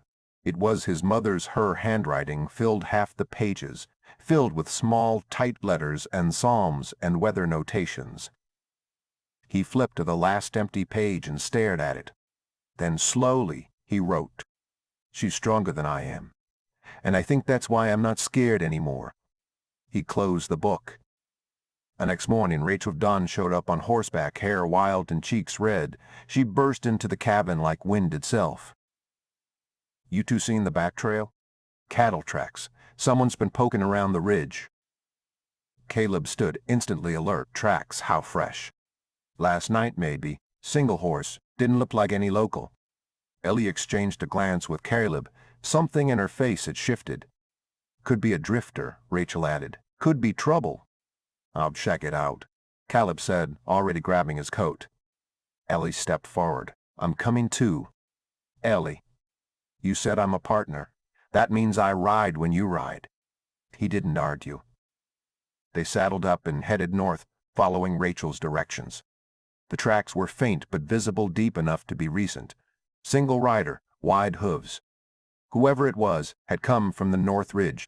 It was his mother's. Her handwriting filled half the pages, filled with small, tight letters and psalms and weather notations. He flipped to the last empty page and stared at it. Then slowly he wrote, "She's stronger than I am, and I think that's why I'm not scared anymore." He closed the book. The next morning, Rachel Dunn showed up on horseback, hair wild and cheeks red. She burst into the cabin like wind itself. "You two seen the back trail? Cattle tracks. Someone's been poking around the ridge." Caleb stood instantly alert. "Tracks? How fresh?" "Last night, maybe. Single horse, didn't look like any local. Ellie exchanged a glance with Caleb. Something in her face had shifted. Could be a drifter, Rachel added. Could be trouble. I'll check it out, Caleb said, already grabbing his coat. Ellie stepped forward. I'm coming too. Ellie, you said I'm a partner. That means I ride when you ride. He didn't argue. They saddled up and headed north, following Rachel's directions. The tracks were faint but visible deep enough to be recent. Single rider, wide hooves. Whoever it was had come from the north ridge,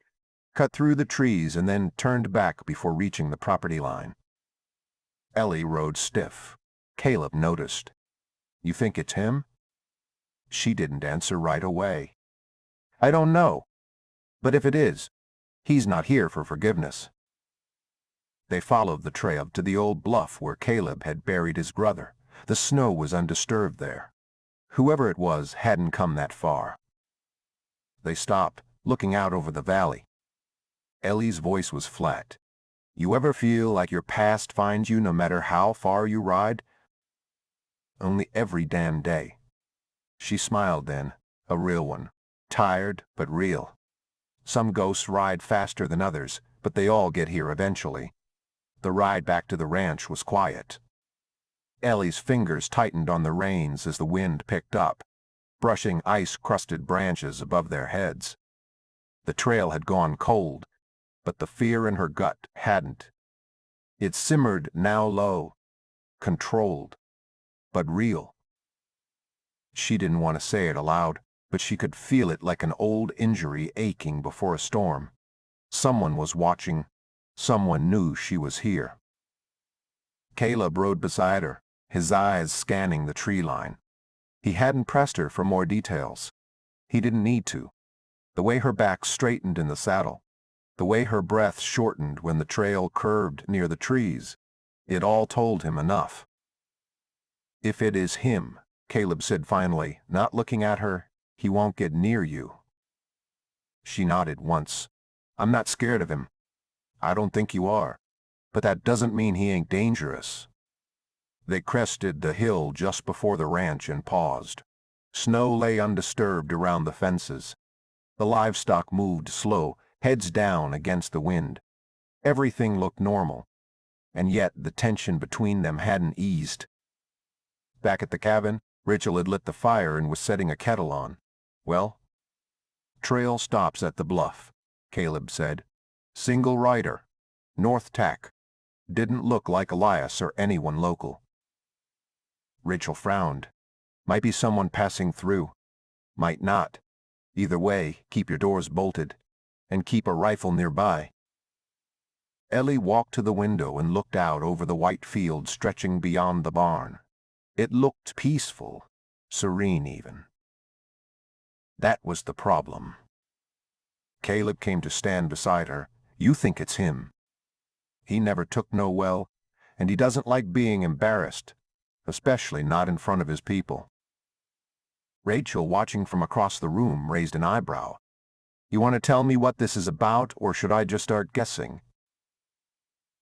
cut through the trees and then turned back before reaching the property line. Ellie rode stiff. Caleb noticed. You think it's him? She didn't answer right away. I don't know. But if it is, he's not here for forgiveness. They followed the trail to the old bluff where Caleb had buried his brother. The snow was undisturbed there. Whoever it was hadn't come that far. They stopped, looking out over the valley. Ellie's voice was flat. You ever feel like your past finds you no matter how far you ride? Only every damn day. She smiled then, a real one. Tired, but real. Some ghosts ride faster than others, but they all get here eventually. The ride back to the ranch was quiet. Ellie's fingers tightened on the reins as the wind picked up, brushing ice-crusted branches above their heads. The trail had gone cold, but the fear in her gut hadn't. It simmered now low, controlled, but real. She didn't want to say it aloud, but she could feel it like an old injury aching before a storm. Someone was watching. Someone knew she was here. Caleb rode beside her, his eyes scanning the tree line. He hadn't pressed her for more details. He didn't need to. The way her back straightened in the saddle, the way her breath shortened when the trail curved near the trees, it all told him enough. If it is him, Caleb said finally, not looking at her, he won't get near you. She nodded once. I'm not scared of him. I don't think you are. But that doesn't mean he ain't dangerous. They crested the hill just before the ranch and paused. Snow lay undisturbed around the fences. The livestock moved slow, heads down against the wind. Everything looked normal, and yet the tension between them hadn't eased. Back at the cabin, Rachel had lit the fire and was setting a kettle on. Well? Trail stops at the bluff, Caleb said. Single rider. North tack. Didn't look like Elias or anyone local. Rachel frowned. Might be someone passing through. Might not. Either way, keep your doors bolted. And keep a rifle nearby. Ellie walked to the window and looked out over the white field stretching beyond the barn. It looked peaceful, serene even. That was the problem. Caleb came to stand beside her. You think it's him. He never took no well, and he doesn't like being embarrassed, especially not in front of his people. Rachel, watching from across the room, raised an eyebrow. You want to tell me what this is about, or should I just start guessing?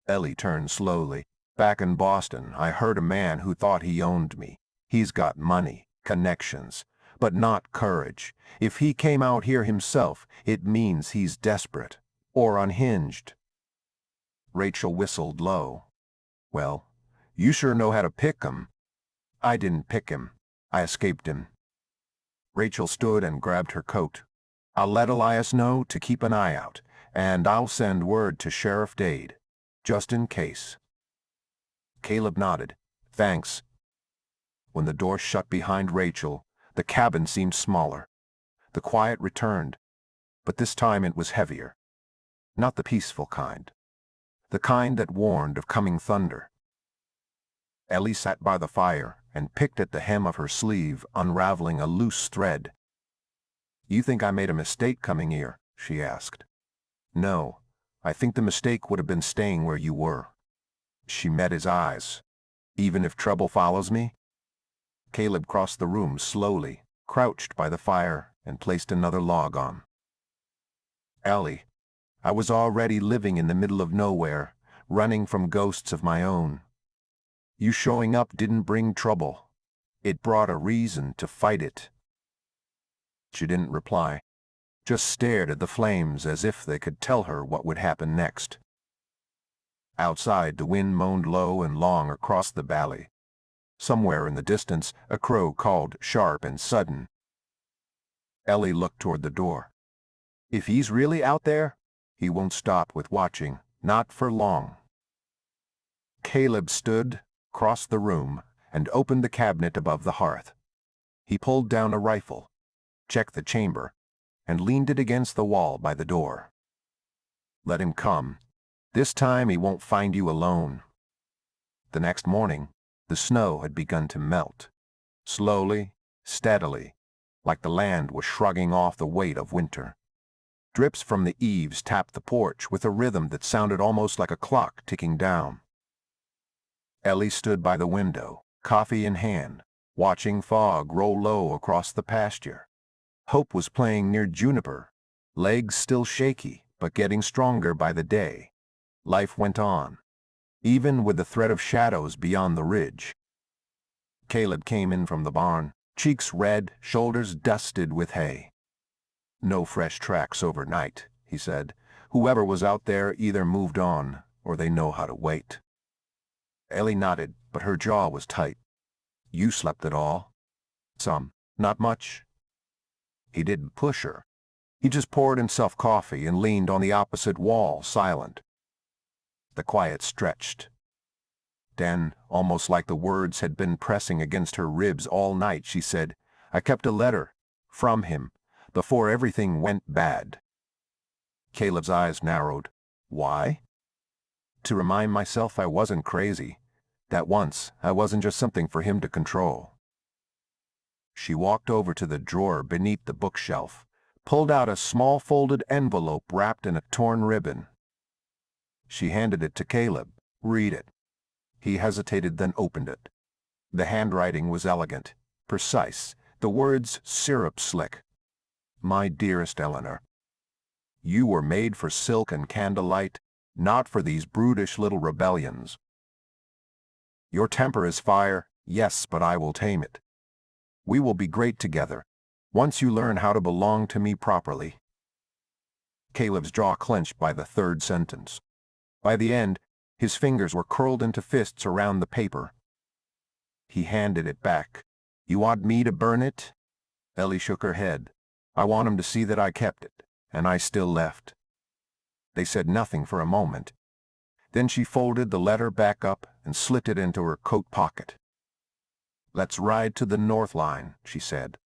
Ellie turned slowly. Back in Boston, I heard a man who thought he owned me. He's got money, connections, but not courage. If he came out here himself, it means he's desperate. Or unhinged. Rachel whistled low. Well, you sure know how to pick 'em. I didn't pick him. I escaped him. Rachel stood and grabbed her coat. I'll let Elias know to keep an eye out, and I'll send word to Sheriff Dade, just in case. Caleb nodded. Thanks. When the door shut behind Rachel, the cabin seemed smaller. The quiet returned, but this time it was heavier. Not the peaceful kind. The kind that warned of coming thunder. Ellie sat by the fire and picked at the hem of her sleeve, unraveling a loose thread. You think I made a mistake coming here? She asked. No, I think the mistake would have been staying where you were. She met his eyes. Even if trouble follows me? Caleb crossed the room slowly, crouched by the fire, and placed another log on. Ellie, I was already living in the middle of nowhere, running from ghosts of my own. You showing up didn't bring trouble. It brought a reason to fight it. She didn't reply, just stared at the flames as if they could tell her what would happen next. Outside, the wind moaned low and long across the valley. Somewhere in the distance, a crow called sharp and sudden. Ellie looked toward the door. If he's really out there, he won't stop with watching, not for long. Caleb stood, crossed the room, and opened the cabinet above the hearth. He pulled down a rifle, checked the chamber, and leaned it against the wall by the door. Let him come. This time he won't find you alone. The next morning, the snow had begun to melt, slowly, steadily, like the land was shrugging off the weight of winter. Drips from the eaves tapped the porch with a rhythm that sounded almost like a clock ticking down. Ellie stood by the window, coffee in hand, watching fog roll low across the pasture. Hope was playing near Juniper, legs still shaky, but getting stronger by the day. Life went on, even with the threat of shadows beyond the ridge. Caleb came in from the barn, cheeks red, shoulders dusted with hay. No fresh tracks overnight, he said. Whoever was out there either moved on, or they know how to wait. Ellie nodded, but her jaw was tight. You slept at all? Some, not much. He didn't push her. He just poured himself coffee and leaned on the opposite wall, silent. The quiet stretched. Then, almost like the words had been pressing against her ribs all night, she said, I kept a letter from him before everything went bad. Caleb's eyes narrowed. Why? To remind myself I wasn't crazy, that once I wasn't just something for him to control. She walked over to the drawer beneath the bookshelf, pulled out a small folded envelope wrapped in a torn ribbon. She handed it to Caleb. Read it. He hesitated, then opened it. The handwriting was elegant, precise, the words syrup slick. My dearest Eleanor, you were made for silk and candlelight, not for these brutish little rebellions. Your temper is fire, yes, but I will tame it. We will be great together, once you learn how to belong to me properly. Caleb's jaw clenched by the third sentence. By the end, his fingers were curled into fists around the paper. He handed it back. You want me to burn it? Ellie shook her head. I want him to see that I kept it, and I still left. They said nothing for a moment. Then she folded the letter back up and slipped it into her coat pocket. Let's ride to the North Line, she said.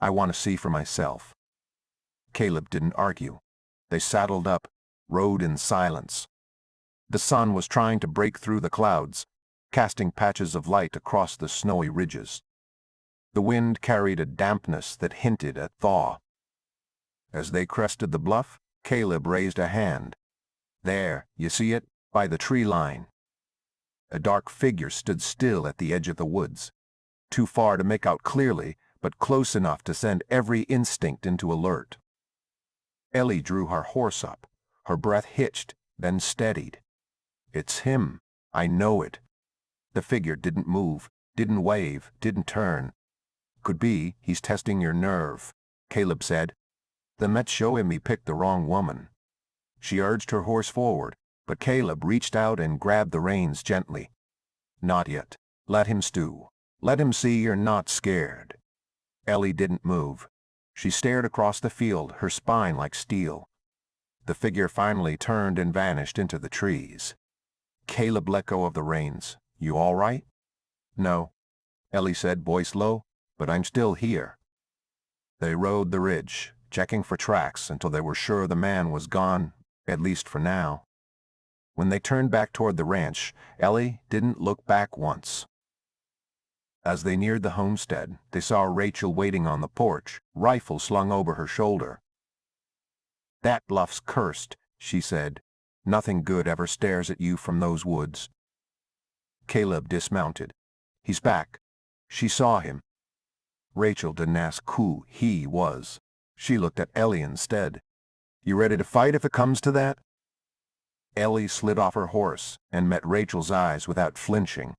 I want to see for myself. Caleb didn't argue. They saddled up, rode in silence. The sun was trying to break through the clouds, casting patches of light across the snowy ridges. The wind carried a dampness that hinted at thaw. As they crested the bluff, Caleb raised a hand. There, you see it, by the tree line. A dark figure stood still at the edge of the woods, too far to make out clearly, but close enough to send every instinct into alert. Ellie drew her horse up. Her breath hitched, then steadied. It's him. I know it. The figure didn't move, didn't wave, didn't turn. Could be he's testing your nerve, Caleb said. The Mets show him he picked the wrong woman. She urged her horse forward, but Caleb reached out and grabbed the reins gently. Not yet. Let him stew. Let him see you're not scared. Ellie didn't move. She stared across the field, her spine like steel. The figure finally turned and vanished into the trees. Caleb let go of the reins. You all right? No, Ellie said, voice low, but I'm still here. They rode the ridge, checking for tracks until they were sure the man was gone, at least for now. When they turned back toward the ranch, Ellie didn't look back once. As they neared the homestead, they saw Rachel waiting on the porch, rifle slung over her shoulder. That bluff's cursed, she said. Nothing good ever stares at you from those woods. Caleb dismounted. He's back. She saw him. Rachel didn't ask who he was. She looked at Ellie instead. You ready to fight if it comes to that? Ellie slid off her horse and met Rachel's eyes without flinching.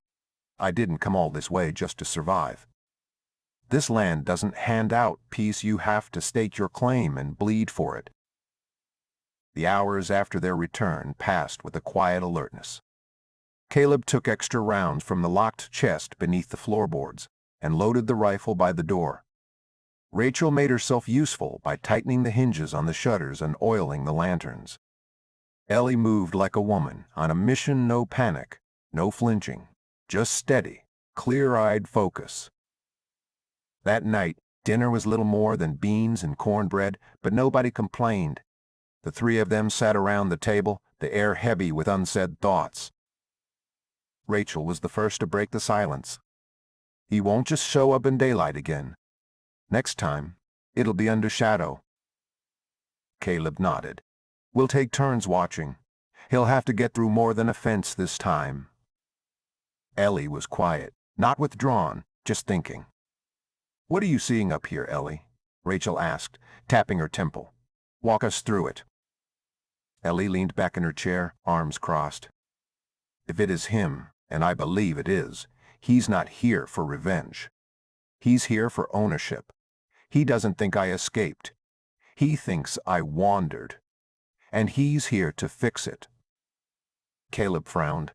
I didn't come all this way just to survive. This land doesn't hand out peace. You have to stake your claim and bleed for it. The hours after their return passed with a quiet alertness. Caleb took extra rounds from the locked chest beneath the floorboards and loaded the rifle by the door. Rachel made herself useful by tightening the hinges on the shutters and oiling the lanterns. Ellie moved like a woman, on a mission. No panic, no flinching, just steady, clear-eyed focus. That night, dinner was little more than beans and cornbread, but nobody complained. The three of them sat around the table, the air heavy with unsaid thoughts. Rachel was the first to break the silence. "He won't just show up in daylight again. Next time, it'll be under shadow." Caleb nodded. "We'll take turns watching. He'll have to get through more than a fence this time." Ellie was quiet, not withdrawn, just thinking. "What are you seeing up here, Ellie?" Rachel asked, tapping her temple. "Walk us through it." Ellie leaned back in her chair, arms crossed. "If it is him, and I believe it is, he's not here for revenge. He's here for ownership. He doesn't think I escaped. He thinks I wandered. And he's here to fix it." Caleb frowned.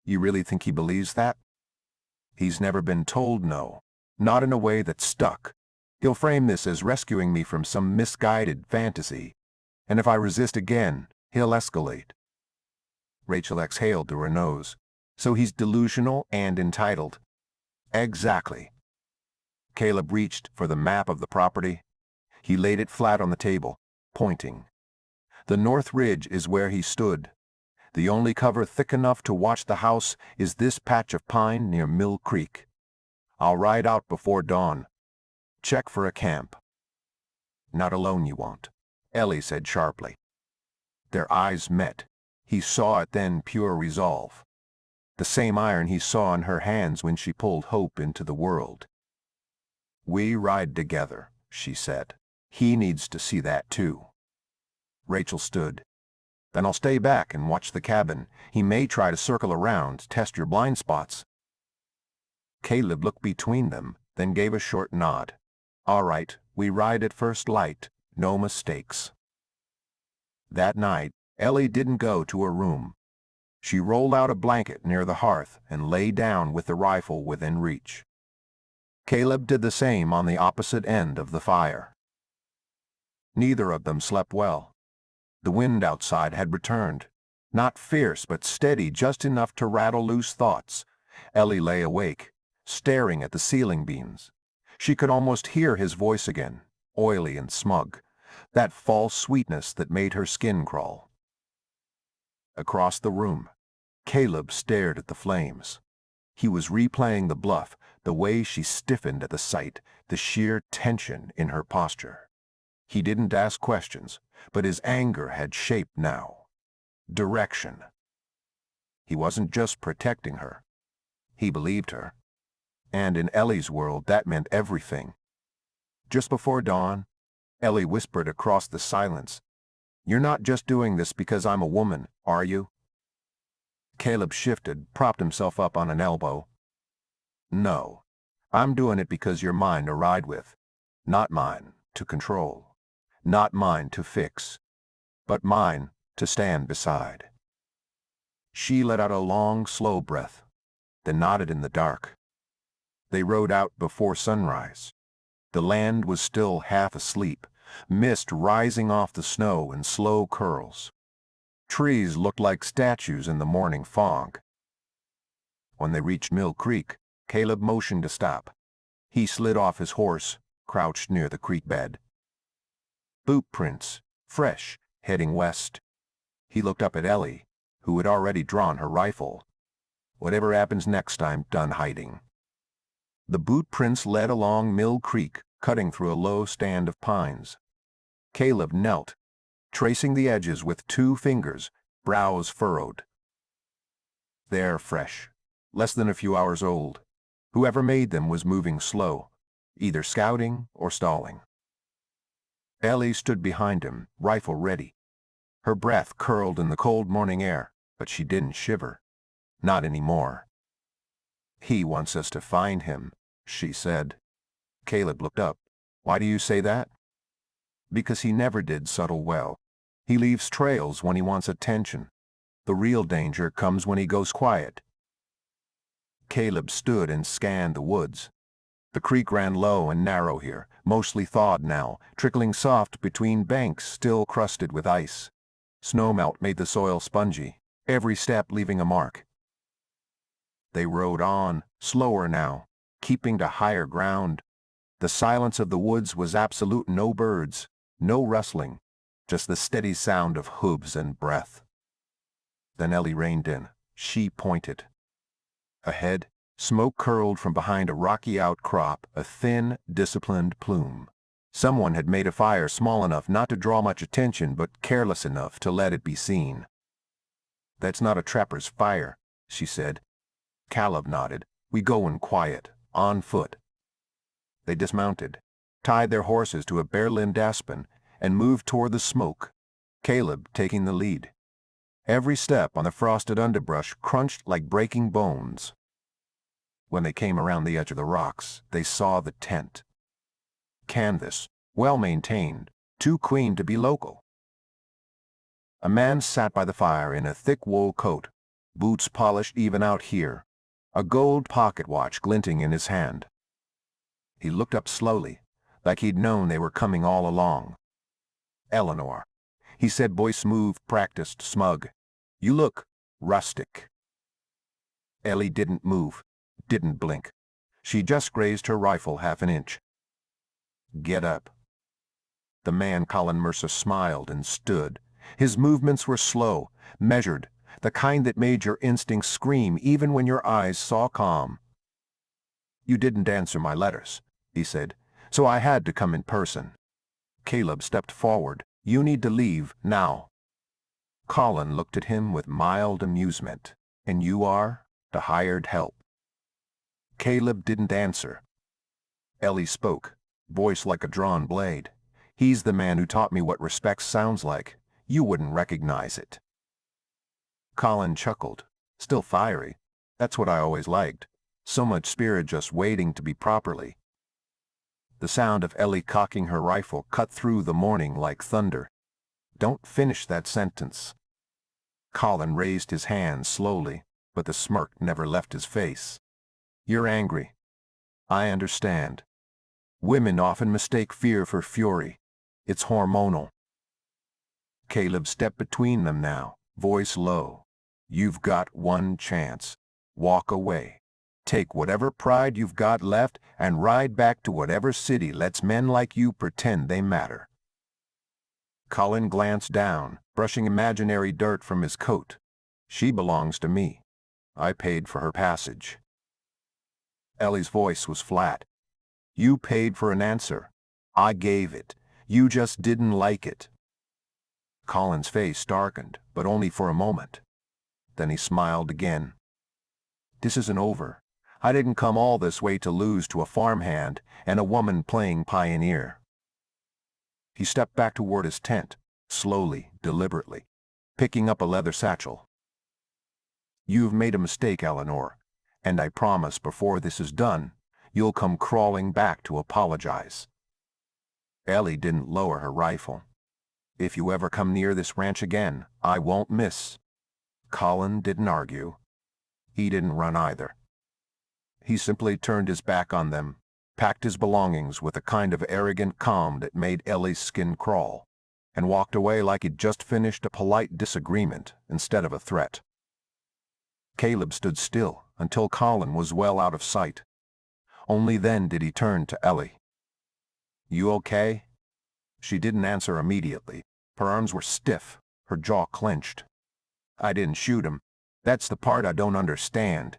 "You really think he believes that?" "He's never been told no. Not in a way that stuck. He'll frame this as rescuing me from some misguided fantasy. And if I resist again, he'll escalate." Rachel exhaled through her nose. "So he's delusional and entitled." "Exactly." Caleb reached for the map of the property. He laid it flat on the table, pointing. "The north ridge is where he stood. The only cover thick enough to watch the house is this patch of pine near Mill Creek. I'll ride out before dawn. Check for a camp." "Not alone, you won't," Ellie said sharply. Their eyes met. He saw it then, pure resolve. The same iron he saw in her hands when she pulled hope into the world. "We ride together," she said. "He needs to see that too." Rachel stood. "Then I'll stay back and watch the cabin. He may try to circle around, test your blind spots." Caleb looked between them, then gave a short nod. "All right, we ride at first light, no mistakes." That night, Ellie didn't go to her room. She rolled out a blanket near the hearth and lay down with the rifle within reach. Caleb did the same on the opposite end of the fire. Neither of them slept well. The wind outside had returned, not fierce but steady, just enough to rattle loose thoughts. Ellie lay awake, staring at the ceiling beams. She could almost hear his voice again, oily and smug, that false sweetness that made her skin crawl. Across the room, Caleb stared at the flames. He was replaying the bluff, the way she stiffened at the sight, the sheer tension in her posture. He didn't ask questions, but his anger had shape now. Direction. He wasn't just protecting her. He believed her. And in Ellie's world, that meant everything. Just before dawn, Ellie whispered across the silence, "You're not just doing this because I'm a woman, are you?" Caleb shifted, propped himself up on an elbow. "No, I'm doing it because you're mine to ride with. Not mine to control. Not mine to fix. But mine to stand beside." She let out a long, slow breath, then nodded in the dark. They rode out before sunrise. The land was still half asleep, mist rising off the snow in slow curls. Trees looked like statues in the morning fog. When they reached Mill Creek, Caleb motioned to stop. He slid off his horse, crouched near the creek bed. Boot prints, fresh, heading west. He looked up at Ellie, who had already drawn her rifle. "Whatever happens next, I'm done hiding." The boot prints led along Mill Creek, cutting through a low stand of pines. Caleb knelt, tracing the edges with 2 fingers, brows furrowed. They're fresh, less than a few hours old. Whoever made them was moving slow, either scouting or stalling. Ellie stood behind him, rifle ready. Her breath curled in the cold morning air, but she didn't shiver. Not anymore. "He wants us to find him," she said. Caleb looked up. Why do you say that? Because he never did settle well. He leaves trails when he wants attention. The real danger comes when he goes quiet. Caleb stood and scanned the woods. The creek ran low and narrow here, mostly thawed now, trickling soft between banks still crusted with ice. Snowmelt made the soil spongy, every step leaving a mark. They rode on, slower now, keeping to higher ground. The silence of the woods was absolute. No birds, no rustling, just the steady sound of hooves and breath. Then Ellie reined in. She pointed. Ahead, smoke curled from behind a rocky outcrop, a thin, disciplined plume. Someone had made a fire small enough not to draw much attention, but careless enough to let it be seen. That's not a trapper's fire, she said. Caleb nodded. We go in quiet, on foot. They dismounted, tied their horses to a bare-limbed aspen, and moved toward the smoke, Caleb taking the lead. Every step on the frosted underbrush crunched like breaking bones. When they came around the edge of the rocks, they saw the tent. Canvas, well-maintained, too clean to be local. A man sat by the fire in a thick wool coat, boots polished even out here, a gold pocket watch glinting in his hand. He looked up slowly, like he'd known they were coming all along. Eleanor, he said, voice smooth, practiced, smug. You look rustic. Ellie didn't move, didn't blink. She just grazed her rifle half an inch. Get up. The man, Colin Mercer, smiled and stood. His movements were slow, measured, the kind that made your instincts scream even when your eyes saw calm. You didn't answer my letters, he said, so I had to come in person. Caleb stepped forward. You need to leave now. Colin looked at him with mild amusement. And you are the hired help. Caleb didn't answer. Ellie spoke, voice like a drawn blade. He's the man who taught me what respect sounds like. You wouldn't recognize it. Colin chuckled, still fiery. That's what I always liked. So much spirit just waiting to be properly. The sound of Ellie cocking her rifle cut through the morning like thunder. Don't finish that sentence. Colin raised his hand slowly, but the smirk never left his face. You're angry. I understand. Women often mistake fear for fury. It's hormonal. Caleb stepped between them now, voice low. You've got one chance. Walk away. Take whatever pride you've got left and ride back to whatever city lets men like you pretend they matter. Colin glanced down, brushing imaginary dirt from his coat. She belongs to me. I paid for her passage. Ellie's voice was flat. You paid for an answer. I gave it. You just didn't like it. Colin's face darkened, but only for a moment. Then he smiled again. This isn't over. I didn't come all this way to lose to a farmhand and a woman playing pioneer. He stepped back toward his tent, slowly, deliberately, picking up a leather satchel. You've made a mistake, Eleanor, and I promise before this is done, you'll come crawling back to apologize. Ellie didn't lower her rifle. If you ever come near this ranch again, I won't miss. Colin didn't argue. He didn't run either. He simply turned his back on them, packed his belongings with a kind of arrogant calm that made Ellie's skin crawl, and walked away like he'd just finished a polite disagreement instead of a threat. Caleb stood still until Colin was well out of sight. Only then did he turn to Ellie. You okay? She didn't answer immediately. Her arms were stiff, her jaw clenched. I didn't shoot him. That's the part I don't understand.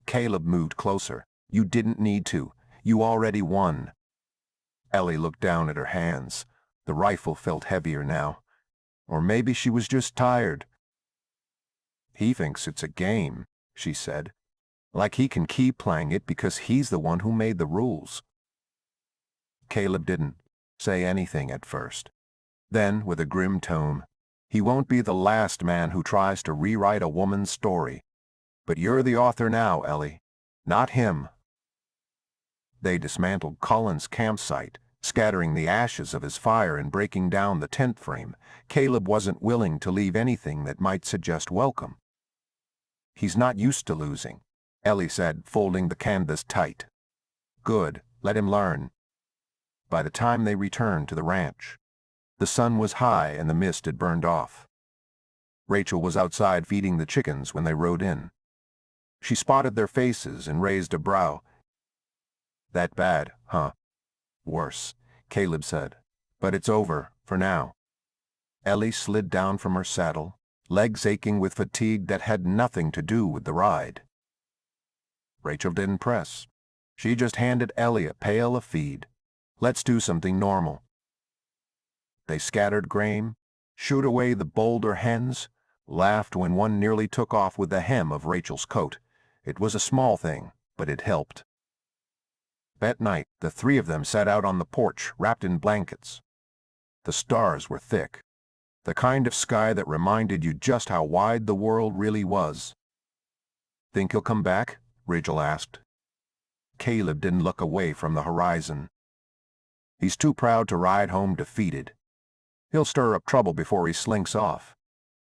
Caleb moved closer. You didn't need to. You already won. Ellie looked down at her hands. The rifle felt heavier now. Or maybe she was just tired. He thinks it's a game, she said. Like he can keep playing it because he's the one who made the rules. Caleb didn't say anything at first. Then, with a grim tone, he won't be the last man who tries to rewrite a woman's story. But you're the author now, Ellie, not him. They dismantled Cullen's campsite, scattering the ashes of his fire and breaking down the tent frame. Caleb wasn't willing to leave anything that might suggest welcome. "He's not used to losing," Ellie said, folding the canvas tight. "Good, let him learn." By the time they returned to the ranch, the sun was high and the mist had burned off. Rachel was outside feeding the chickens when they rode in. She spotted their faces and raised a brow. "That bad, huh?" "Worse," Caleb said. "But it's over, for now." Ellie slid down from her saddle, legs aching with fatigue that had nothing to do with the ride. Rachel didn't press. She just handed Ellie a pail of feed. "Let's do something normal." They scattered grain, shooed away the bolder hens, laughed when one nearly took off with the hem of Rachel's coat. It was a small thing, but it helped. That night, the three of them sat out on the porch, wrapped in blankets. The stars were thick, the kind of sky that reminded you just how wide the world really was. "Think he'll come back?" Rachel asked. Caleb didn't look away from the horizon. "He's too proud to ride home defeated. He'll stir up trouble before he slinks off.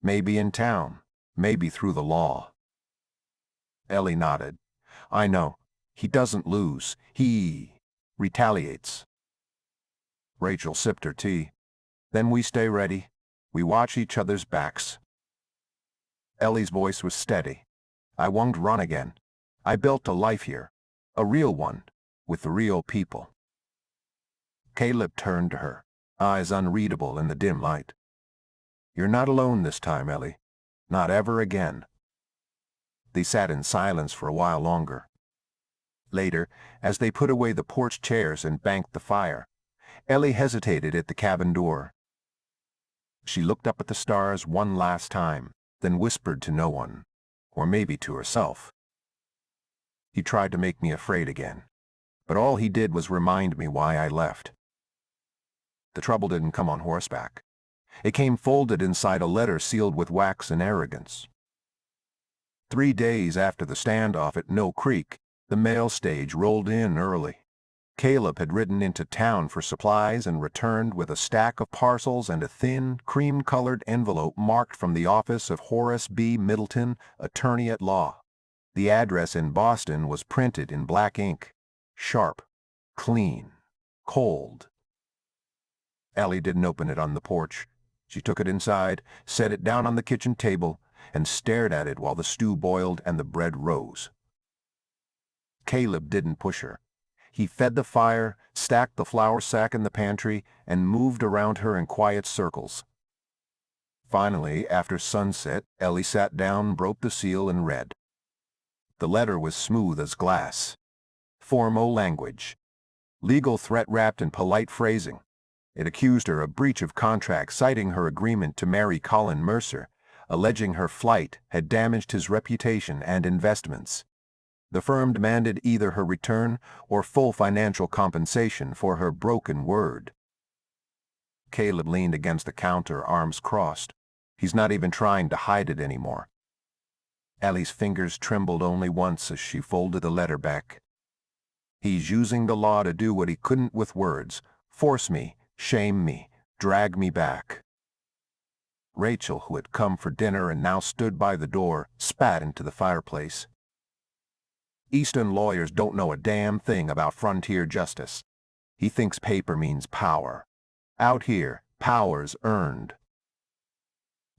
Maybe in town, maybe through the law." Ellie nodded. "I know. He doesn't lose. He retaliates." Rachel sipped her tea. "Then we stay ready. We watch each other's backs." Ellie's voice was steady. "I won't run again. I built a life here. A real one, with the real people." Caleb turned to her, eyes unreadable in the dim light. "You're not alone this time, Ellie. Not ever again." They sat in silence for a while longer. Later, as they put away the porch chairs and banked the fire, Ellie hesitated at the cabin door. She looked up at the stars one last time, then whispered to no one, or maybe to herself. "He tried to make me afraid again, but all he did was remind me why I left." The trouble didn't come on horseback. It came folded inside a letter sealed with wax and arrogance. 3 days after the standoff at No Creek, the mail stage rolled in early. Caleb had ridden into town for supplies and returned with a stack of parcels and a thin, cream-colored envelope marked from the office of Horace B. Middleton, attorney at law. The address in Boston was printed in black ink, sharp, clean, cold. Ellie didn't open it on the porch. She took it inside, set it down on the kitchen table, and stared at it while the stew boiled and the bread rose. Caleb didn't push her. He fed the fire, stacked the flour sack in the pantry, and moved around her in quiet circles. Finally, after sunset, Ellie sat down, broke the seal, and read. The letter was smooth as glass. Formal language. Legal threat wrapped in polite phrasing. It accused her of breach of contract, citing her agreement to marry Colin Mercer, alleging her flight had damaged his reputation and investments. The firm demanded either her return or full financial compensation for her broken word. Caleb leaned against the counter, arms crossed. He's not even trying to hide it anymore. Ellie's fingers trembled only once as she folded the letter back. He's using the law to do what he couldn't with words, force me, shame me, drag me back. Rachel, who had come for dinner and now stood by the door, spat into the fireplace. Easton lawyers don't know a damn thing about frontier justice. He thinks paper means power. Out here, power's earned.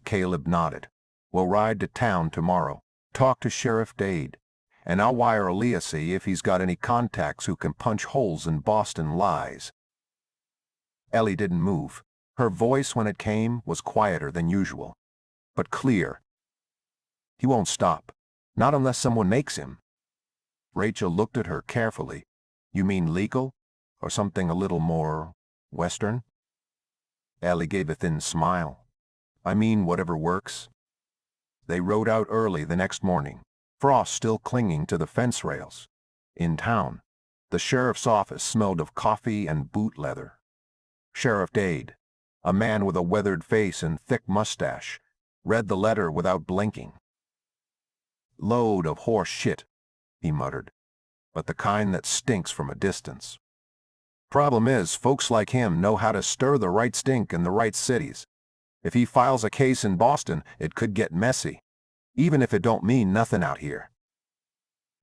Caleb nodded. We'll ride to town tomorrow, talk to Sheriff Dade, and I'll wire Aaliyah see if he's got any contacts who can punch holes in Boston lies. Ellie didn't move. Her voice, when it came, was quieter than usual, but clear. He won't stop, not unless someone makes him. Rachel looked at her carefully. You mean legal? Or something a little more Western? Ellie gave a thin smile. I mean whatever works. They rode out early the next morning, frost still clinging to the fence rails. In town, the sheriff's office smelled of coffee and boot leather. Sheriff Dade, a man with a weathered face and thick mustache, read the letter without blinking. Load of horse shit, he muttered. but the kind that stinks from a distance. Problem is, folks like him know how to stir the right stink in the right cities. If he files a case in Boston, it could get messy, even if it don't mean nothing out here.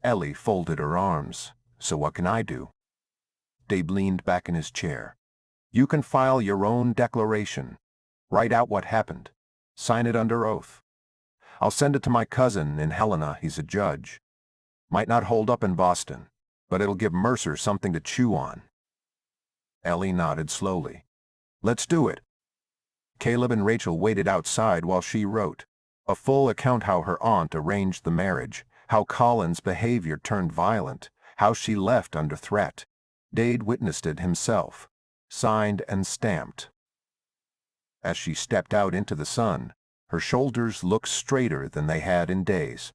Ellie folded her arms. So what can I do? Dave leaned back in his chair. You can file your own declaration. Write out what happened. Sign it under oath. I'll send it to my cousin in Helena. He's a judge. Might not hold up in Boston, but it'll give Mercer something to chew on. Ellie nodded slowly. Let's do it. Caleb and Rachel waited outside while she wrote a full account how her aunt arranged the marriage, how Colin's behavior turned violent, how she left under threat. Dade witnessed it himself, signed and stamped. As she stepped out into the sun, her shoulders looked straighter than they had in days.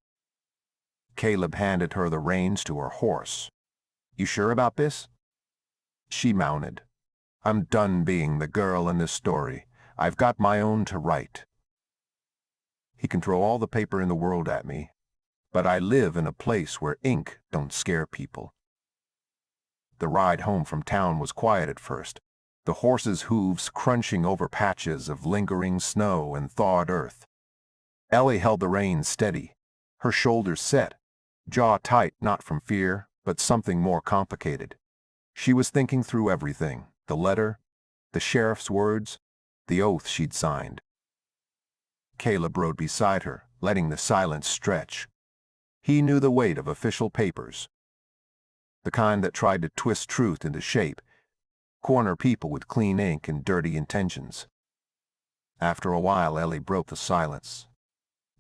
Caleb handed her the reins to her horse. You sure about this? She mounted. I'm done being the girl in this story. I've got my own to write. He can throw all the paper in the world at me, but I live in a place where ink don't scare people. The ride home from town was quiet at first, the horses' hooves crunching over patches of lingering snow and thawed earth. Ellie held the reins steady, her shoulders set, jaw tight not from fear, but something more complicated. She was thinking through everything, the letter, the sheriff's words, the oath she'd signed. Caleb rode beside her, letting the silence stretch. He knew the weight of official papers, the kind that tried to twist truth into shape, corner people with clean ink and dirty intentions. After a while, Ellie broke the silence.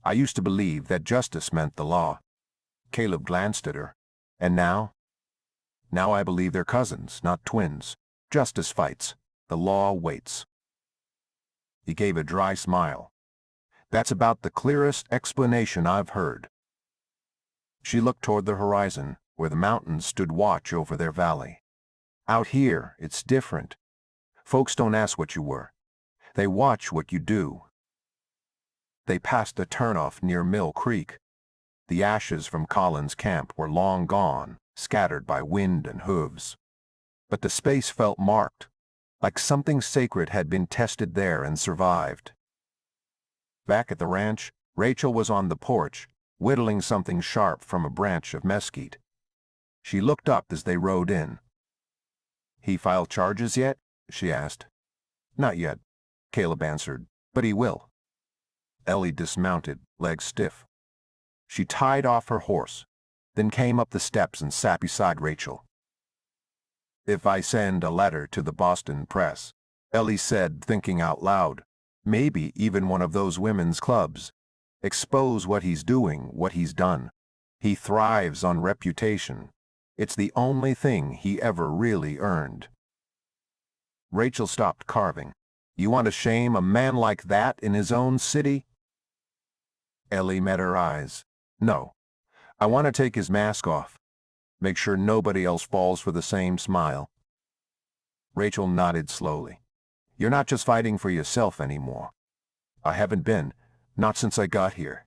I used to believe that justice meant the law. Caleb glanced at her. And now? Now I believe they're cousins, not twins. Justice fights. The law waits. He gave a dry smile. That's about the clearest explanation I've heard. She looked toward the horizon, where the mountains stood watch over their valley. Out here, it's different. Folks don't ask what you were. They watch what you do. They passed a turnoff near Mill Creek. The ashes from Colin's camp were long gone, scattered by wind and hooves. But the space felt marked, like something sacred had been tested there and survived. Back at the ranch, Rachel was on the porch, whittling something sharp from a branch of mesquite. She looked up as they rode in. He filed charges yet? She asked. Not yet, Caleb answered, but he will. Ellie dismounted, legs stiff. She tied off her horse, then came up the steps and sat beside Rachel. If I send a letter to the Boston press, Ellie said, thinking out loud, maybe even one of those women's clubs, expose what he's doing, what he's done. He thrives on reputation. It's the only thing he ever really earned. Rachel stopped carving. You want to shame a man like that in his own city? Ellie met her eyes. No. I want to take his mask off. Make sure nobody else falls for the same smile. Rachel nodded slowly. You're not just fighting for yourself anymore. I haven't been, not since I got here.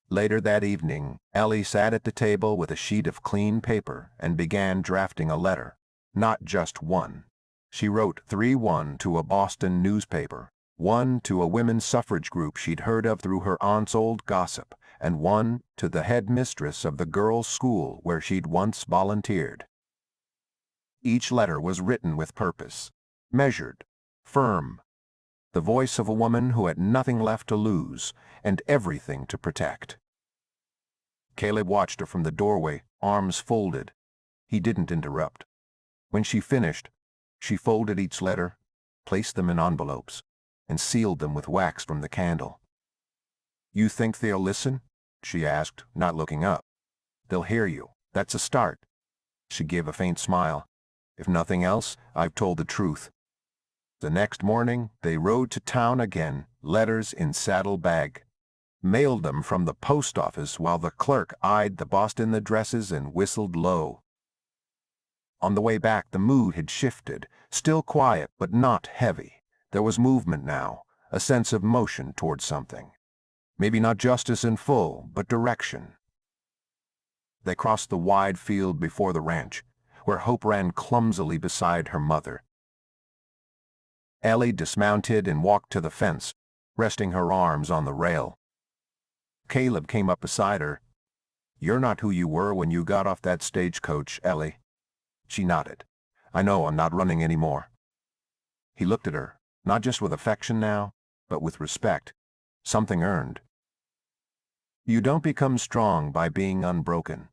Later that evening, Ellie sat at the table with a sheet of clean paper and began drafting a letter. Not just one. She wrote 3-1 to a Boston newspaper, 1 to a women's suffrage group she'd heard of through her aunt's old gossip, and 1 to the headmistress of the girls' school where she'd once volunteered. Each letter was written with purpose, measured, firm, the voice of a woman who had nothing left to lose and everything to protect. Caleb watched her from the doorway, arms folded. He didn't interrupt. When she finished, she folded each letter, placed them in envelopes, and sealed them with wax from the candle. You think they'll listen? She asked, not looking up. They'll hear you. That's a start. She gave a faint smile. If nothing else, I've told the truth. The next morning, they rode to town again, letters in saddlebag. Mailed them from the post office while the clerk eyed the Boston addresses and whistled low. On the way back, the mood had shifted, still quiet but not heavy. There was movement now, a sense of motion toward something. Maybe not justice in full, but direction. They crossed the wide field before the ranch, where Hope ran clumsily beside her mother. Ellie dismounted and walked to the fence, resting her arms on the rail. Caleb came up beside her. "You're not who you were when you got off that stagecoach, Ellie." She nodded. "I know I'm not running anymore." He looked at her, not just with affection now, but with respect, something earned. "You don't become strong by being unbroken.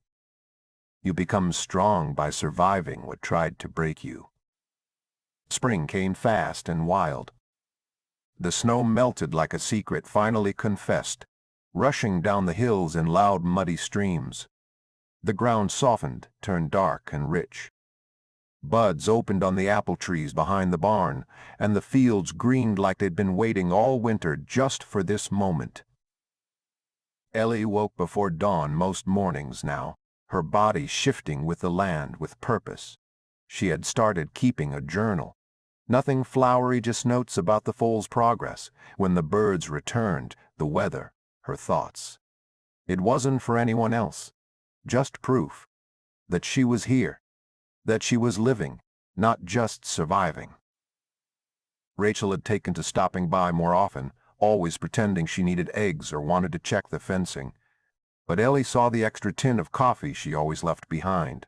You become strong by surviving what tried to break you." Spring came fast and wild. The snow melted like a secret finally confessed, rushing down the hills in loud muddy streams. The ground softened, turned dark and rich. Buds opened on the apple trees behind the barn, and the fields greened like they'd been waiting all winter just for this moment. Ellie woke before dawn most mornings now, her body shifting with the land with purpose. She had started keeping a journal. Nothing flowery, just notes about the foal's progress, when the birds returned, the weather, her thoughts. It wasn't for anyone else, just proof that she was here, that she was living, not just surviving. Rachel had taken to stopping by more often, always pretending she needed eggs or wanted to check the fencing. But Ellie saw the extra tin of coffee she always left behind.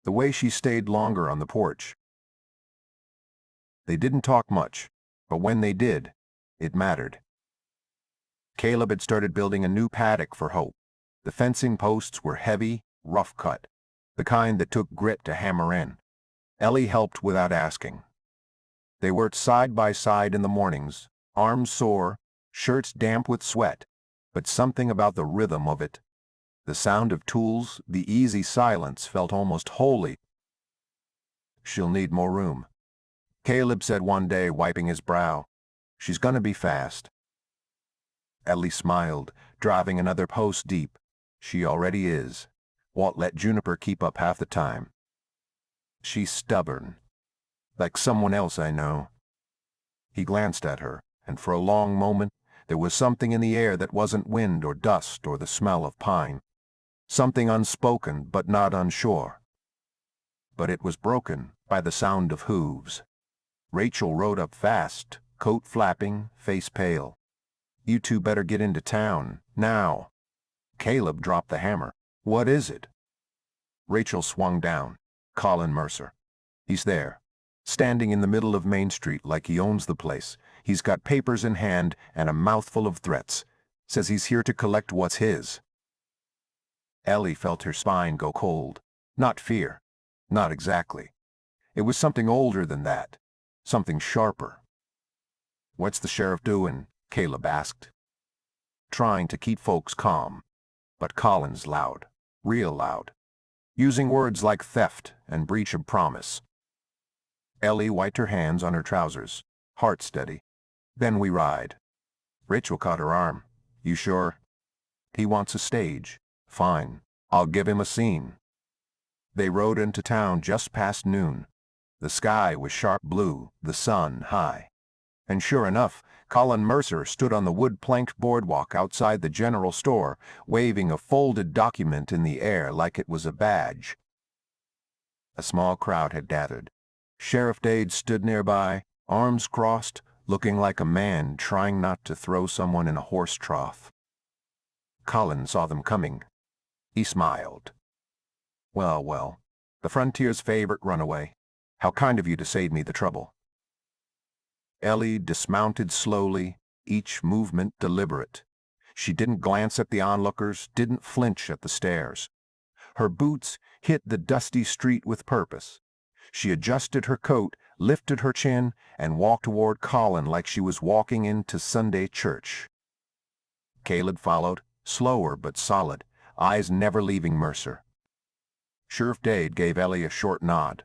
The way she stayed longer on the porch. They didn't talk much, but when they did, it mattered. Caleb had started building a new paddock for Hope. The fencing posts were heavy, rough cut, the kind that took grit to hammer in. Ellie helped without asking. They worked side by side in the mornings, arms sore, shirts damp with sweat, but something about the rhythm of it, the sound of tools, the easy silence felt almost holy. "She'll need more room," Caleb said one day, wiping his brow. "She's gonna be fast." Ellie smiled, driving another post deep. "She already is. Won't let Juniper keep up half the time. She's stubborn. Like someone else I know." He glanced at her, and for a long moment there was something in the air that wasn't wind or dust or the smell of pine. Something unspoken but not unsure. But it was broken by the sound of hooves. Rachel rode up fast, coat flapping, face pale. "You two better get into town, now." Caleb dropped the hammer. "What is it?" Rachel swung down. "Colin Mercer. He's there, standing in the middle of Main Street like he owns the place. He's got papers in hand and a mouthful of threats. Says he's here to collect what's his." Ellie felt her spine go cold. Not fear. Not exactly. It was something older than that. Something sharper. "What's the sheriff doing?" Caleb asked. "Trying to keep folks calm." But Colin's loud. Real loud. Using words like theft and breach of promise. Ellie wiped her hands on her trousers, heart steady. "Then we ride." Rachel caught her arm. "You sure?" "He wants a stage." "Fine. I'll give him a scene." They rode into town just past noon. The sky was sharp blue, the sun high. And sure enough, Colin Mercer stood on the wood-planked boardwalk outside the general store, waving a folded document in the air like it was a badge. A small crowd had gathered. Sheriff Dade stood nearby, arms crossed, looking like a man trying not to throw someone in a horse trough. Colin saw them coming. He smiled. "Well, well, the frontier's favorite runaway. How kind of you to save me the trouble." Ellie dismounted slowly, each movement deliberate. She didn't glance at the onlookers, didn't flinch at the stares. Her boots hit the dusty street with purpose. She adjusted her coat, lifted her chin, and walked toward Colin like she was walking into Sunday church. Caleb followed, slower but solid, eyes never leaving Mercer. Sheriff Dade gave Ellie a short nod.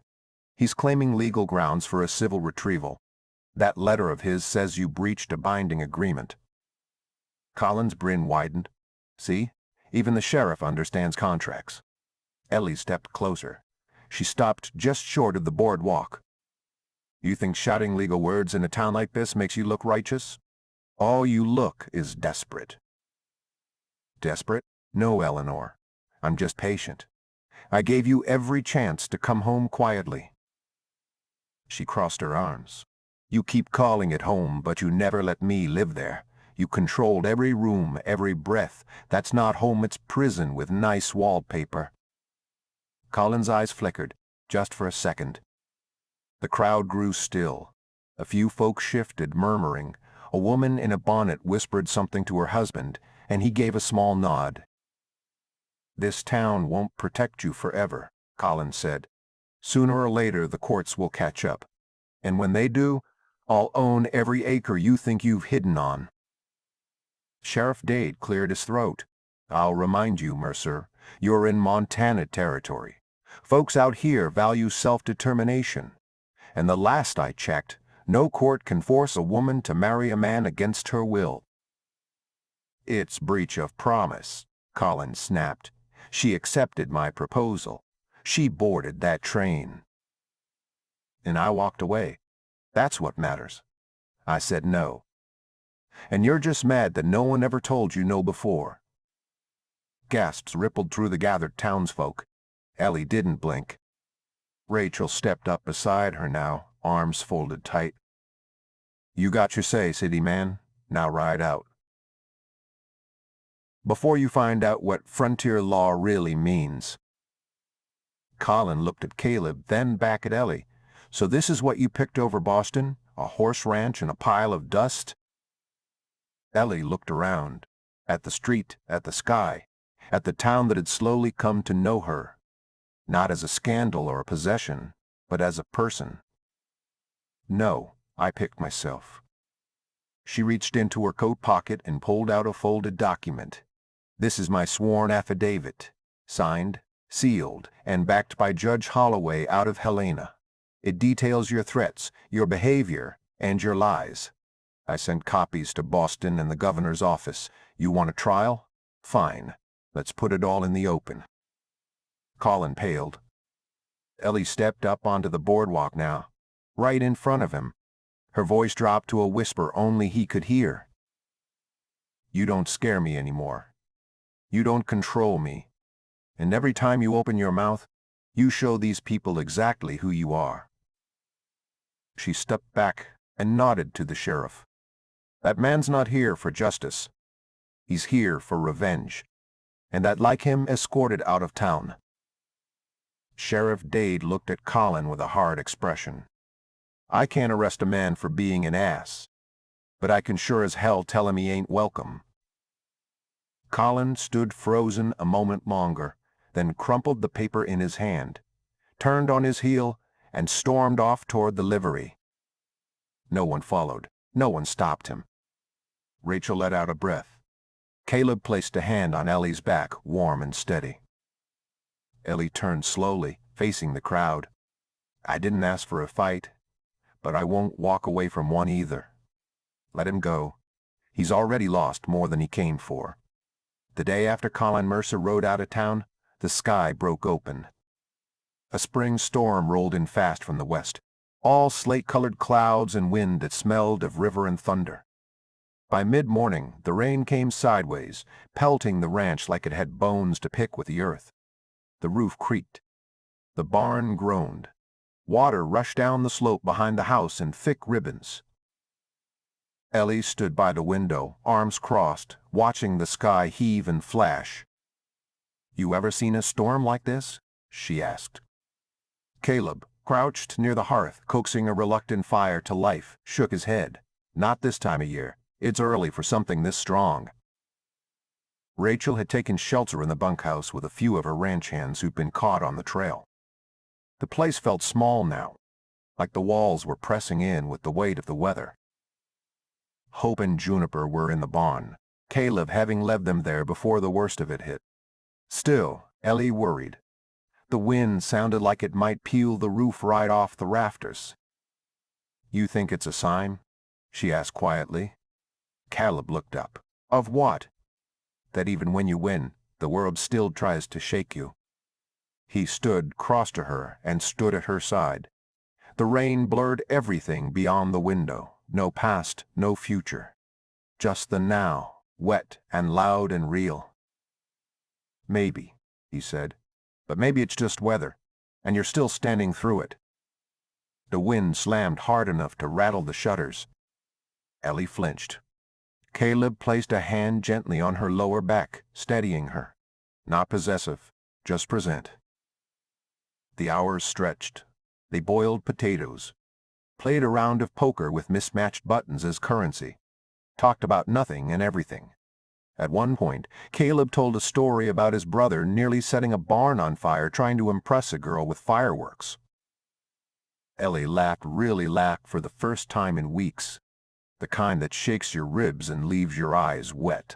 "He's claiming legal grounds for a civil retrieval. That letter of his says you breached a binding agreement." Colin's grin widened. "See? Even the sheriff understands contracts." Ellie stepped closer. She stopped just short of the boardwalk. "You think shouting legal words in a town like this makes you look righteous? All you look is desperate." "Desperate? No, Eleanor. I'm just patient. I gave you every chance to come home quietly." She crossed her arms. "You keep calling it home, but you never let me live there. You controlled every room, every breath. That's not home, it's prison with nice wallpaper." Colin's eyes flickered, just for a second. The crowd grew still. A few folk shifted, murmuring. A woman in a bonnet whispered something to her husband, and he gave a small nod. "This town won't protect you forever," Colin said. "Sooner or later the courts will catch up. And when they do, I'll own every acre you think you've hidden on." Sheriff Dade cleared his throat. "I'll remind you, Mercer, you're in Montana territory. Folks out here value self-determination. And the last I checked, no court can force a woman to marry a man against her will." "It's breach of promise," Colin snapped. "She accepted my proposal. She boarded that train." "And I walked away. That's what matters. I said no. And you're just mad that no one ever told you no before." Gasps rippled through the gathered townsfolk. Ellie didn't blink. Rachel stepped up beside her now, arms folded tight. "You got your say, city man. Now ride out. Before you find out what frontier law really means." Colin looked at Caleb, then back at Ellie. "So this is what you picked over Boston? A horse ranch and a pile of dust?" Ellie looked around, at the street, at the sky, at the town that had slowly come to know her, not as a scandal or a possession, but as a person. "No, I picked myself." She reached into her coat pocket and pulled out a folded document. "This is my sworn affidavit, signed, sealed, and backed by Judge Holloway out of Helena. It details your threats, your behavior, and your lies. I sent copies to Boston and the governor's office. You want a trial? Fine. Let's put it all in the open." Colin paled. Ellie stepped up onto the boardwalk now, right in front of him. Her voice dropped to a whisper only he could hear. "You don't scare me anymore. You don't control me. And every time you open your mouth, you show these people exactly who you are." She stepped back and nodded to the sheriff. "That man's not here for justice. He's here for revenge. And I'd like him escorted out of town." Sheriff Dade looked at Colin with a hard expression. "I can't arrest a man for being an ass, but I can sure as hell tell him he ain't welcome." Colin stood frozen a moment longer, then crumpled the paper in his hand, turned on his heel, and stormed off toward the livery. No one followed. No one stopped him. Rachel let out a breath. Caleb placed a hand on Ellie's back, warm and steady. Ellie turned slowly, facing the crowd. "I didn't ask for a fight, but I won't walk away from one either. Let him go. He's already lost more than he came for." The day after Colin Mercer rode out of town, the sky broke open. A spring storm rolled in fast from the west, all slate-colored clouds and wind that smelled of river and thunder. By mid-morning, the rain came sideways, pelting the ranch like it had bones to pick with the earth. The roof creaked. The barn groaned. Water rushed down the slope behind the house in thick ribbons. Ellie stood by the window, arms crossed, watching the sky heave and flash. "You ever seen a storm like this?" she asked. Caleb, crouched near the hearth, coaxing a reluctant fire to life, shook his head. "Not this time of year. It's early for something this strong." Rachel had taken shelter in the bunkhouse with a few of her ranch hands who'd been caught on the trail. The place felt small now, like the walls were pressing in with the weight of the weather. Hope and Juniper were in the barn, Caleb having led them there before the worst of it hit. Still, Ellie worried. The wind sounded like it might peel the roof right off the rafters. "You think it's a sign?" she asked quietly. Caleb looked up. "Of what?" "That even when you win, the world still tries to shake you." He stood, crossed to her, and stood at her side. The rain blurred everything beyond the window. No past, no future. Just the now, wet and loud and real. "Maybe," he said. "But maybe it's just weather, and you're still standing through it." The wind slammed hard enough to rattle the shutters. Ellie flinched. Caleb placed a hand gently on her lower back, steadying her. Not possessive, just present. The hours stretched. They boiled potatoes, played a round of poker with mismatched buttons as currency, talked about nothing and everything. At one point, Caleb told a story about his brother nearly setting a barn on fire trying to impress a girl with fireworks. Ellie really laughed for the first time in weeks, the kind that shakes your ribs and leaves your eyes wet.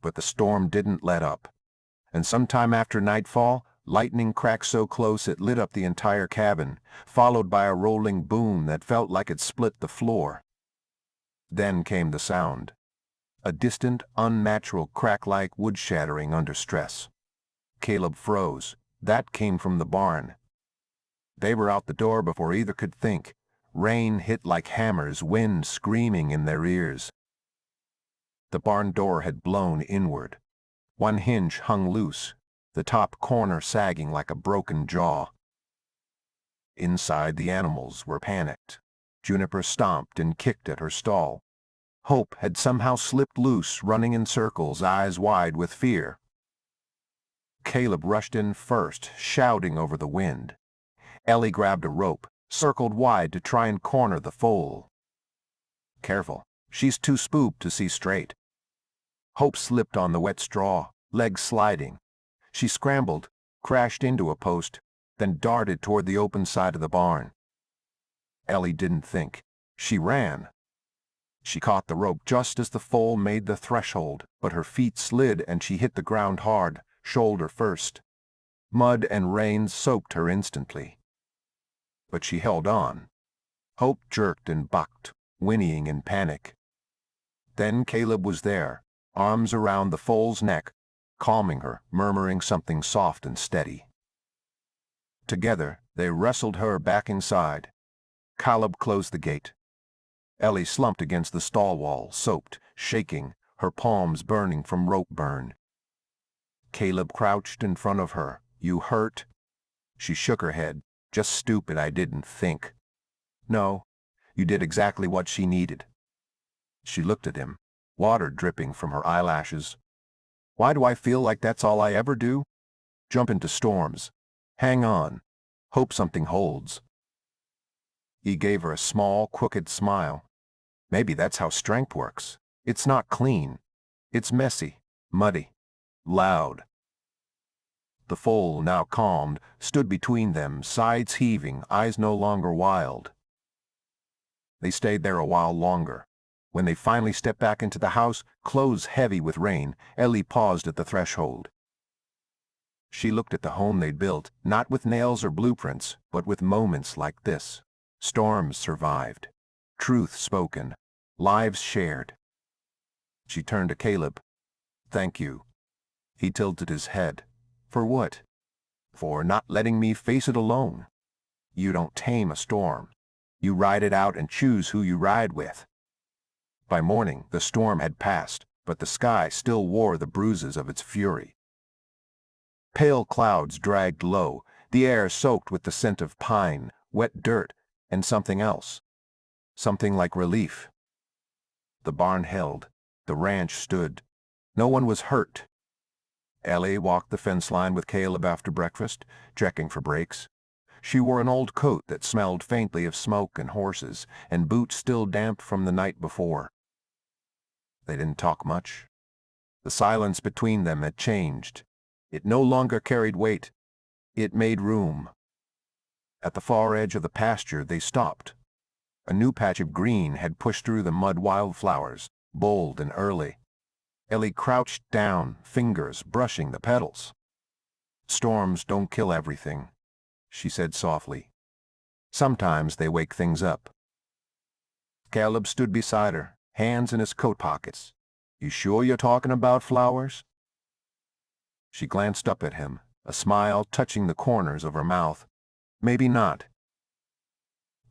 But the storm didn't let up, and sometime after nightfall, lightning cracked so close it lit up the entire cabin, followed by a rolling boom that felt like it split the floor. Then came the sound. A distant, unnatural crack-like wood shattering under stress. Caleb froze. That came from the barn. They were out the door before either could think. Rain hit like hammers, wind screaming in their ears. The barn door had blown inward. One hinge hung loose, the top corner sagging like a broken jaw. Inside, the animals were panicked. Juniper stomped and kicked at her stall. Hope had somehow slipped loose, running in circles, eyes wide with fear. Caleb rushed in first, shouting over the wind. Ellie grabbed a rope, circled wide to try and corner the foal. "Careful, she's too spooked to see straight." Hope slipped on the wet straw, legs sliding. She scrambled, crashed into a post, then darted toward the open side of the barn. Ellie didn't think. She ran. She caught the rope just as the foal made the threshold, but her feet slid and she hit the ground hard, shoulder first. Mud and rain soaked her instantly. But she held on. Hope jerked and bucked, whinnying in panic. Then Caleb was there, arms around the foal's neck, calming her, murmuring something soft and steady. Together, they wrestled her back inside. Caleb closed the gate. Ellie slumped against the stall wall, soaked, shaking, her palms burning from rope burn. Caleb crouched in front of her. "You hurt?" She shook her head. "Just stupid I didn't think." "No, you did exactly what she needed." She looked at him, water dripping from her eyelashes. "Why do I feel like that's all I ever do? Jump into storms. Hang on. Hope something holds." He gave her a small, crooked smile. "Maybe that's how strength works. It's not clean. It's messy, muddy, loud." The foal, now calmed, stood between them, sides heaving, eyes no longer wild. They stayed there a while longer. When they finally stepped back into the house, clothes heavy with rain, Ellie paused at the threshold. She looked at the home they'd built, not with nails or blueprints, but with moments like this. Storms survived. Truth spoken. Lives shared. She turned to Caleb. "Thank you." He tilted his head. "For what?" "For not letting me face it alone. You don't tame a storm. You ride it out and choose who you ride with." By morning, the storm had passed, but the sky still wore the bruises of its fury. Pale clouds dragged low, the air soaked with the scent of pine, wet dirt, and something else. Something like relief. The barn held. The ranch stood. No one was hurt. Ellie walked the fence line with Caleb after breakfast, checking for breaks. She wore an old coat that smelled faintly of smoke and horses, and boots still damp from the night before. They didn't talk much. The silence between them had changed. It no longer carried weight. It made room. At the far edge of the pasture, they stopped. A new patch of green had pushed through the mud wildflowers, bold and early. Ellie crouched down, fingers brushing the petals. "Storms don't kill everything," she said softly. "Sometimes they wake things up." Caleb stood beside her, hands in his coat pockets. "You sure you're talking about flowers?" She glanced up at him, a smile touching the corners of her mouth. "Maybe not."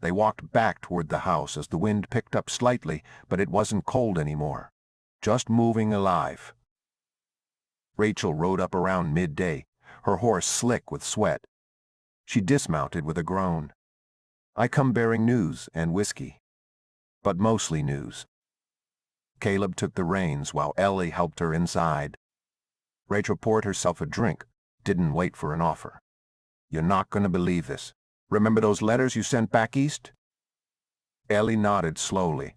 They walked back toward the house as the wind picked up slightly, but it wasn't cold anymore. Just moving alive. Rachel rode up around midday, her horse slick with sweat. She dismounted with a groan. I come bearing news and whiskey, but mostly news. Caleb took the reins while Ellie helped her inside. Rachel poured herself a drink, didn't wait for an offer. You're not going to believe this. Remember those letters you sent back east? Ellie nodded slowly.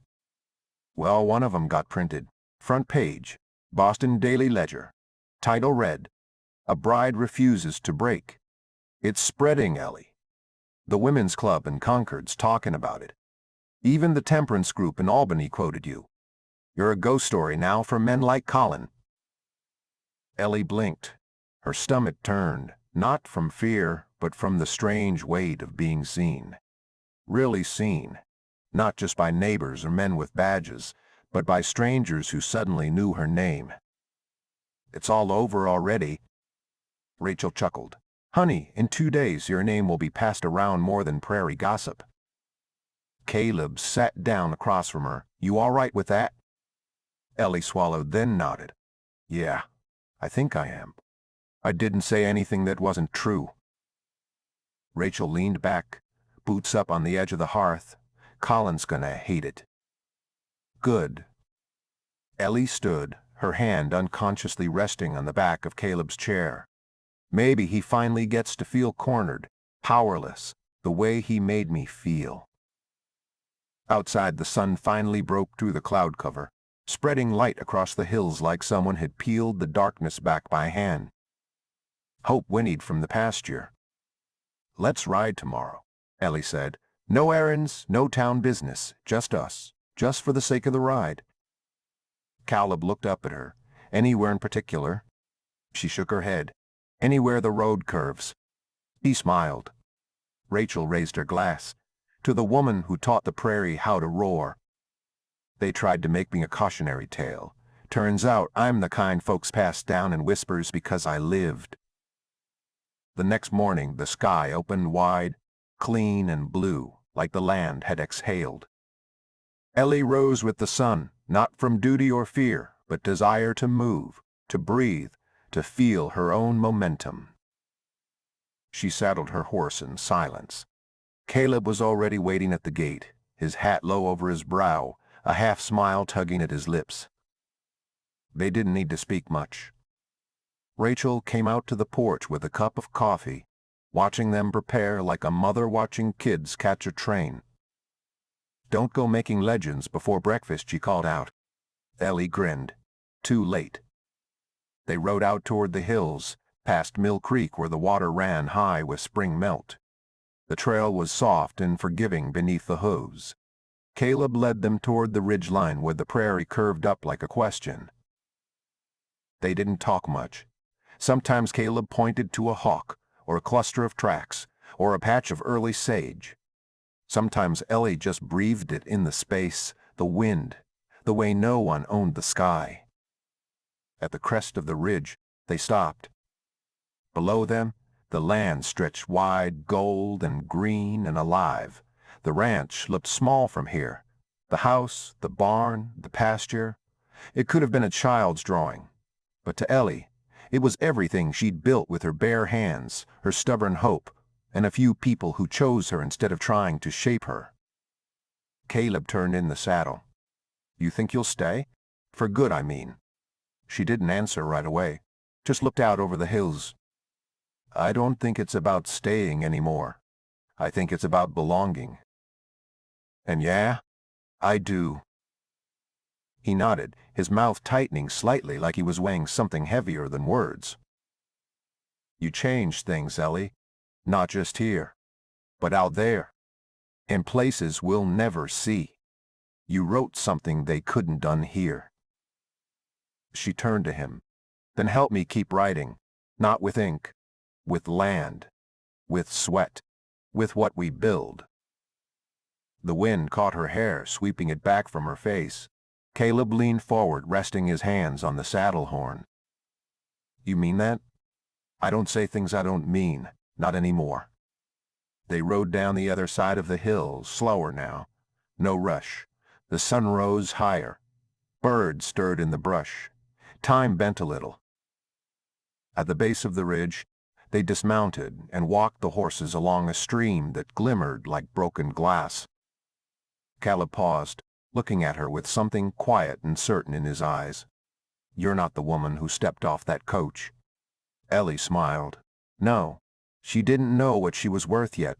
Well, one of them got printed. Front page, Boston Daily Ledger. Title read, A Bride Refuses to Break. It's spreading, Ellie. The Women's Club in Concord's talking about it. Even the temperance group in Albany quoted you. You're a ghost story now for men like Colin. Ellie blinked. Her stomach turned, not from fear, but from the strange weight of being seen. Really seen. Not just by neighbors or men with badges, but by strangers who suddenly knew her name. It's all over already. Rachel chuckled. Honey, in 2 days your name will be passed around more than prairie gossip. Caleb sat down across from her. You all right with that? Ellie swallowed, then nodded. Yeah, I think I am. I didn't say anything that wasn't true. Rachel leaned back, boots up on the edge of the hearth. Colin's gonna hate it. Good. Ellie stood, her hand unconsciously resting on the back of Caleb's chair. Maybe he finally gets to feel cornered, powerless, the way he made me feel. Outside, the sun finally broke through the cloud cover, spreading light across the hills like someone had peeled the darkness back by hand. Hope whinnied from the pasture. Let's ride tomorrow, Ellie said. No errands, no town business, just us, just for the sake of the ride. Caleb looked up at her. Anywhere in particular? She shook her head. Anywhere the road curves. He smiled. Rachel raised her glass. To the woman who taught the prairie how to roar. They tried to make me a cautionary tale. Turns out I'm the kind folks pass down in whispers because I lived. The next morning the sky opened wide, clean and blue, like the land had exhaled. Ellie rose with the sun, not from duty or fear, but desire to move, to breathe, to feel her own momentum. She saddled her horse in silence. Caleb was already waiting at the gate, his hat low over his brow, a half-smile tugging at his lips. They didn't need to speak much. Rachel came out to the porch with a cup of coffee, watching them prepare like a mother watching kids catch a train. Don't go making legends before breakfast, she called out. Ellie grinned. Too late. They rode out toward the hills, past Mill Creek where the water ran high with spring melt. The trail was soft and forgiving beneath the hooves. Caleb led them toward the ridge line where the prairie curved up like a question. They didn't talk much. Sometimes Caleb pointed to a hawk, or a cluster of tracks, or a patch of early sage. Sometimes Ellie just breathed it in the space, the wind, the way no one owned the sky. At the crest of the ridge, they stopped. Below them, the land stretched wide, gold and green and alive. The ranch looked small from here. The house, the barn, the pasture. It could have been a child's drawing. But to Ellie, it was everything she'd built with her bare hands, her stubborn hope, and a few people who chose her instead of trying to shape her. Caleb turned in the saddle. You think you'll stay? For good, I mean. She didn't answer right away, just looked out over the hills. I don't think it's about staying anymore. I think it's about belonging. And yeah, I do. He nodded, his mouth tightening slightly like he was weighing something heavier than words. You changed things, Ellie. Not just here, but out there, in places we'll never see. You wrote something they couldn't unhear. She turned to him. Then help me keep writing, not with ink, with land, with sweat, with what we build. The wind caught her hair, sweeping it back from her face. Caleb leaned forward, resting his hands on the saddle horn. You mean that? I don't say things I don't mean, not anymore. They rode down the other side of the hill, slower now. No rush. The sun rose higher. Birds stirred in the brush. Time bent a little. At the base of the ridge, they dismounted and walked the horses along a stream that glimmered like broken glass. Caleb paused, looking at her with something quiet and certain in his eyes. "You're not the woman who stepped off that coach." Ellie smiled. No, she didn't know what she was worth yet.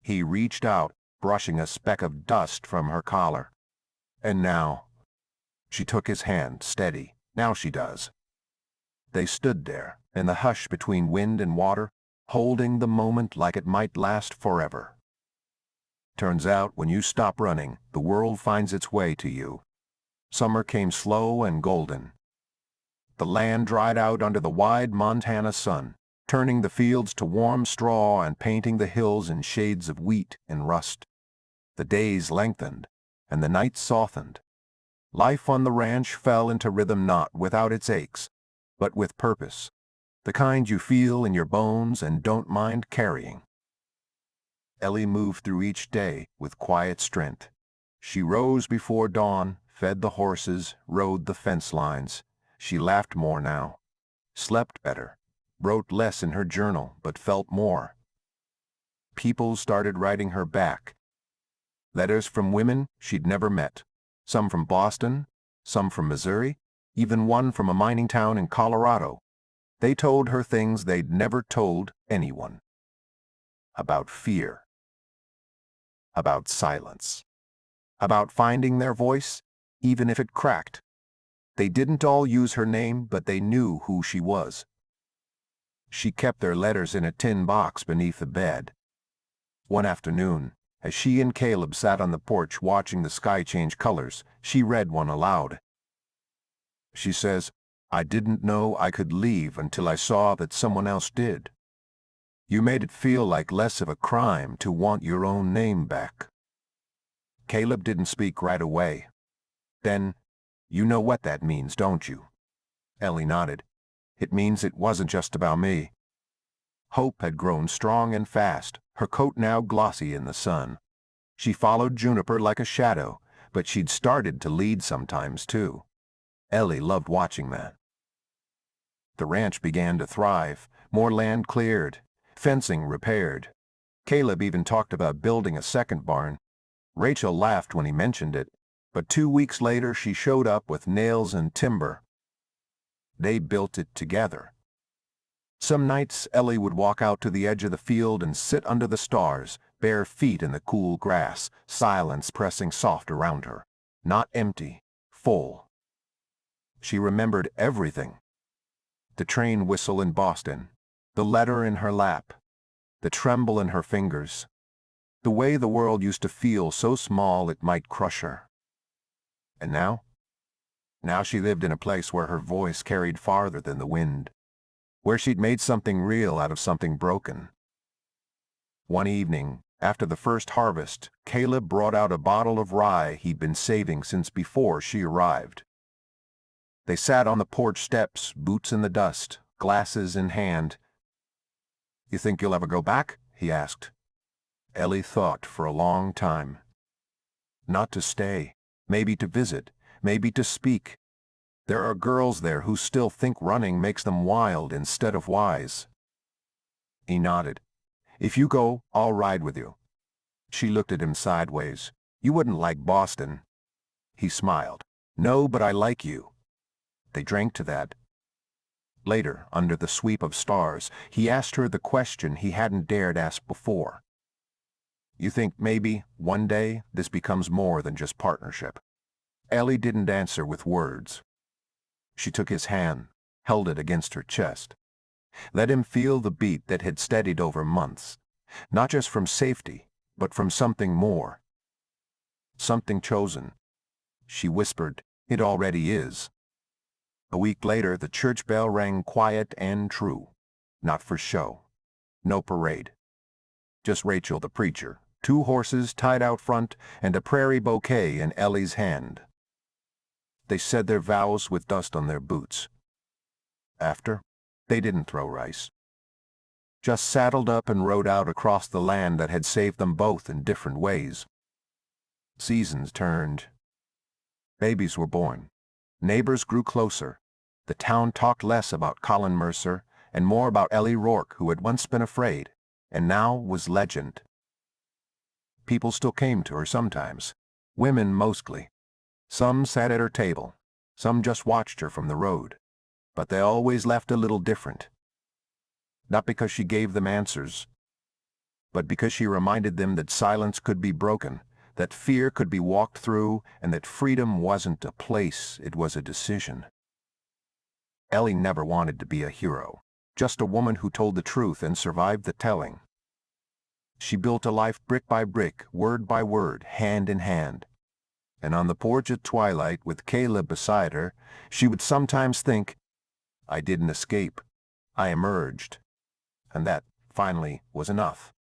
He reached out, brushing a speck of dust from her collar. "And now?" She took his hand, steady. "Now she does." They stood there, in the hush between wind and water, holding the moment like it might last forever. Turns out, when you stop running, the world finds its way to you. Summer came slow and golden. The land dried out under the wide Montana sun, turning the fields to warm straw and painting the hills in shades of wheat and rust. The days lengthened, and the nights softened. Life on the ranch fell into rhythm, not without its aches, but with purpose, the kind you feel in your bones and don't mind carrying. Ellie moved through each day with quiet strength. She rose before dawn, fed the horses, rode the fence lines. She laughed more now, slept better, wrote less in her journal, but felt more. People started writing her back. Letters from women she'd never met, some from Boston, some from Missouri, even one from a mining town in Colorado. They told her things they'd never told anyone. About fear. About silence. About finding their voice, even if it cracked. They didn't all use her name, but they knew who she was. She kept their letters in a tin box beneath the bed. One afternoon, as she and Caleb sat on the porch watching the sky change colors, she read one aloud. She says, "I didn't know I could leave until I saw that someone else did. You made it feel like less of a crime to want your own name back." Caleb didn't speak right away. Then, "You know what that means, don't you?" Ellie nodded. "It means it wasn't just about me." Hope had grown strong and fast, her coat now glossy in the sun. She followed Juniper like a shadow, but she'd started to lead sometimes too. Ellie loved watching that. The ranch began to thrive, more land cleared, fencing repaired. Caleb even talked about building a second barn. Rachel laughed when he mentioned it, but 2 weeks later she showed up with nails and timber. They built it together. Some nights Ellie would walk out to the edge of the field and sit under the stars, bare feet in the cool grass, silence pressing soft around her. Not empty, full. She remembered everything. The train whistle in Boston, the letter in her lap, the tremble in her fingers, the way the world used to feel so small it might crush her. And now? Now she lived in a place where her voice carried farther than the wind, where she'd made something real out of something broken. One evening, after the first harvest, Caleb brought out a bottle of rye he'd been saving since before she arrived. They sat on the porch steps, boots in the dust, glasses in hand. "You think you'll ever go back?" he asked. Ellie thought for a long time. Not to stay, maybe to visit, maybe to speak. There are girls there who still think running makes them wild instead of wise. He nodded. "If you go, I'll ride with you." She looked at him sideways. "You wouldn't like Boston." He smiled. "No, but I like you." They drank to that. Later, under the sweep of stars, he asked her the question he hadn't dared ask before. "You think maybe, one day, this becomes more than just partnership?" Ellie didn't answer with words. She took his hand, held it against her chest. Let him feel the beat that had steadied over months, not just from safety, but from something more. Something chosen. She whispered, "It already is." A week later, the church bell rang quiet and true. Not for show. No parade. Just Rachel the preacher, 2 horses tied out front, and a prairie bouquet in Ellie's hand. They said their vows with dust on their boots. After, they didn't throw rice. Just saddled up and rode out across the land that had saved them both in different ways. Seasons turned. Babies were born. Neighbors grew closer. The town talked less about Colin Mercer, and more about Ellie Rourke, who had once been afraid, and now was legend. People still came to her sometimes, women mostly. Some sat at her table, some just watched her from the road, but they always left a little different. Not because she gave them answers, but because she reminded them that silence could be broken, that fear could be walked through, and that freedom wasn't a place, it was a decision. Ellie never wanted to be a hero, just a woman who told the truth and survived the telling. She built a life brick by brick, word by word, hand in hand. And on the porch at twilight, with Caleb beside her, she would sometimes think, I didn't escape, I emerged. And that, finally, was enough.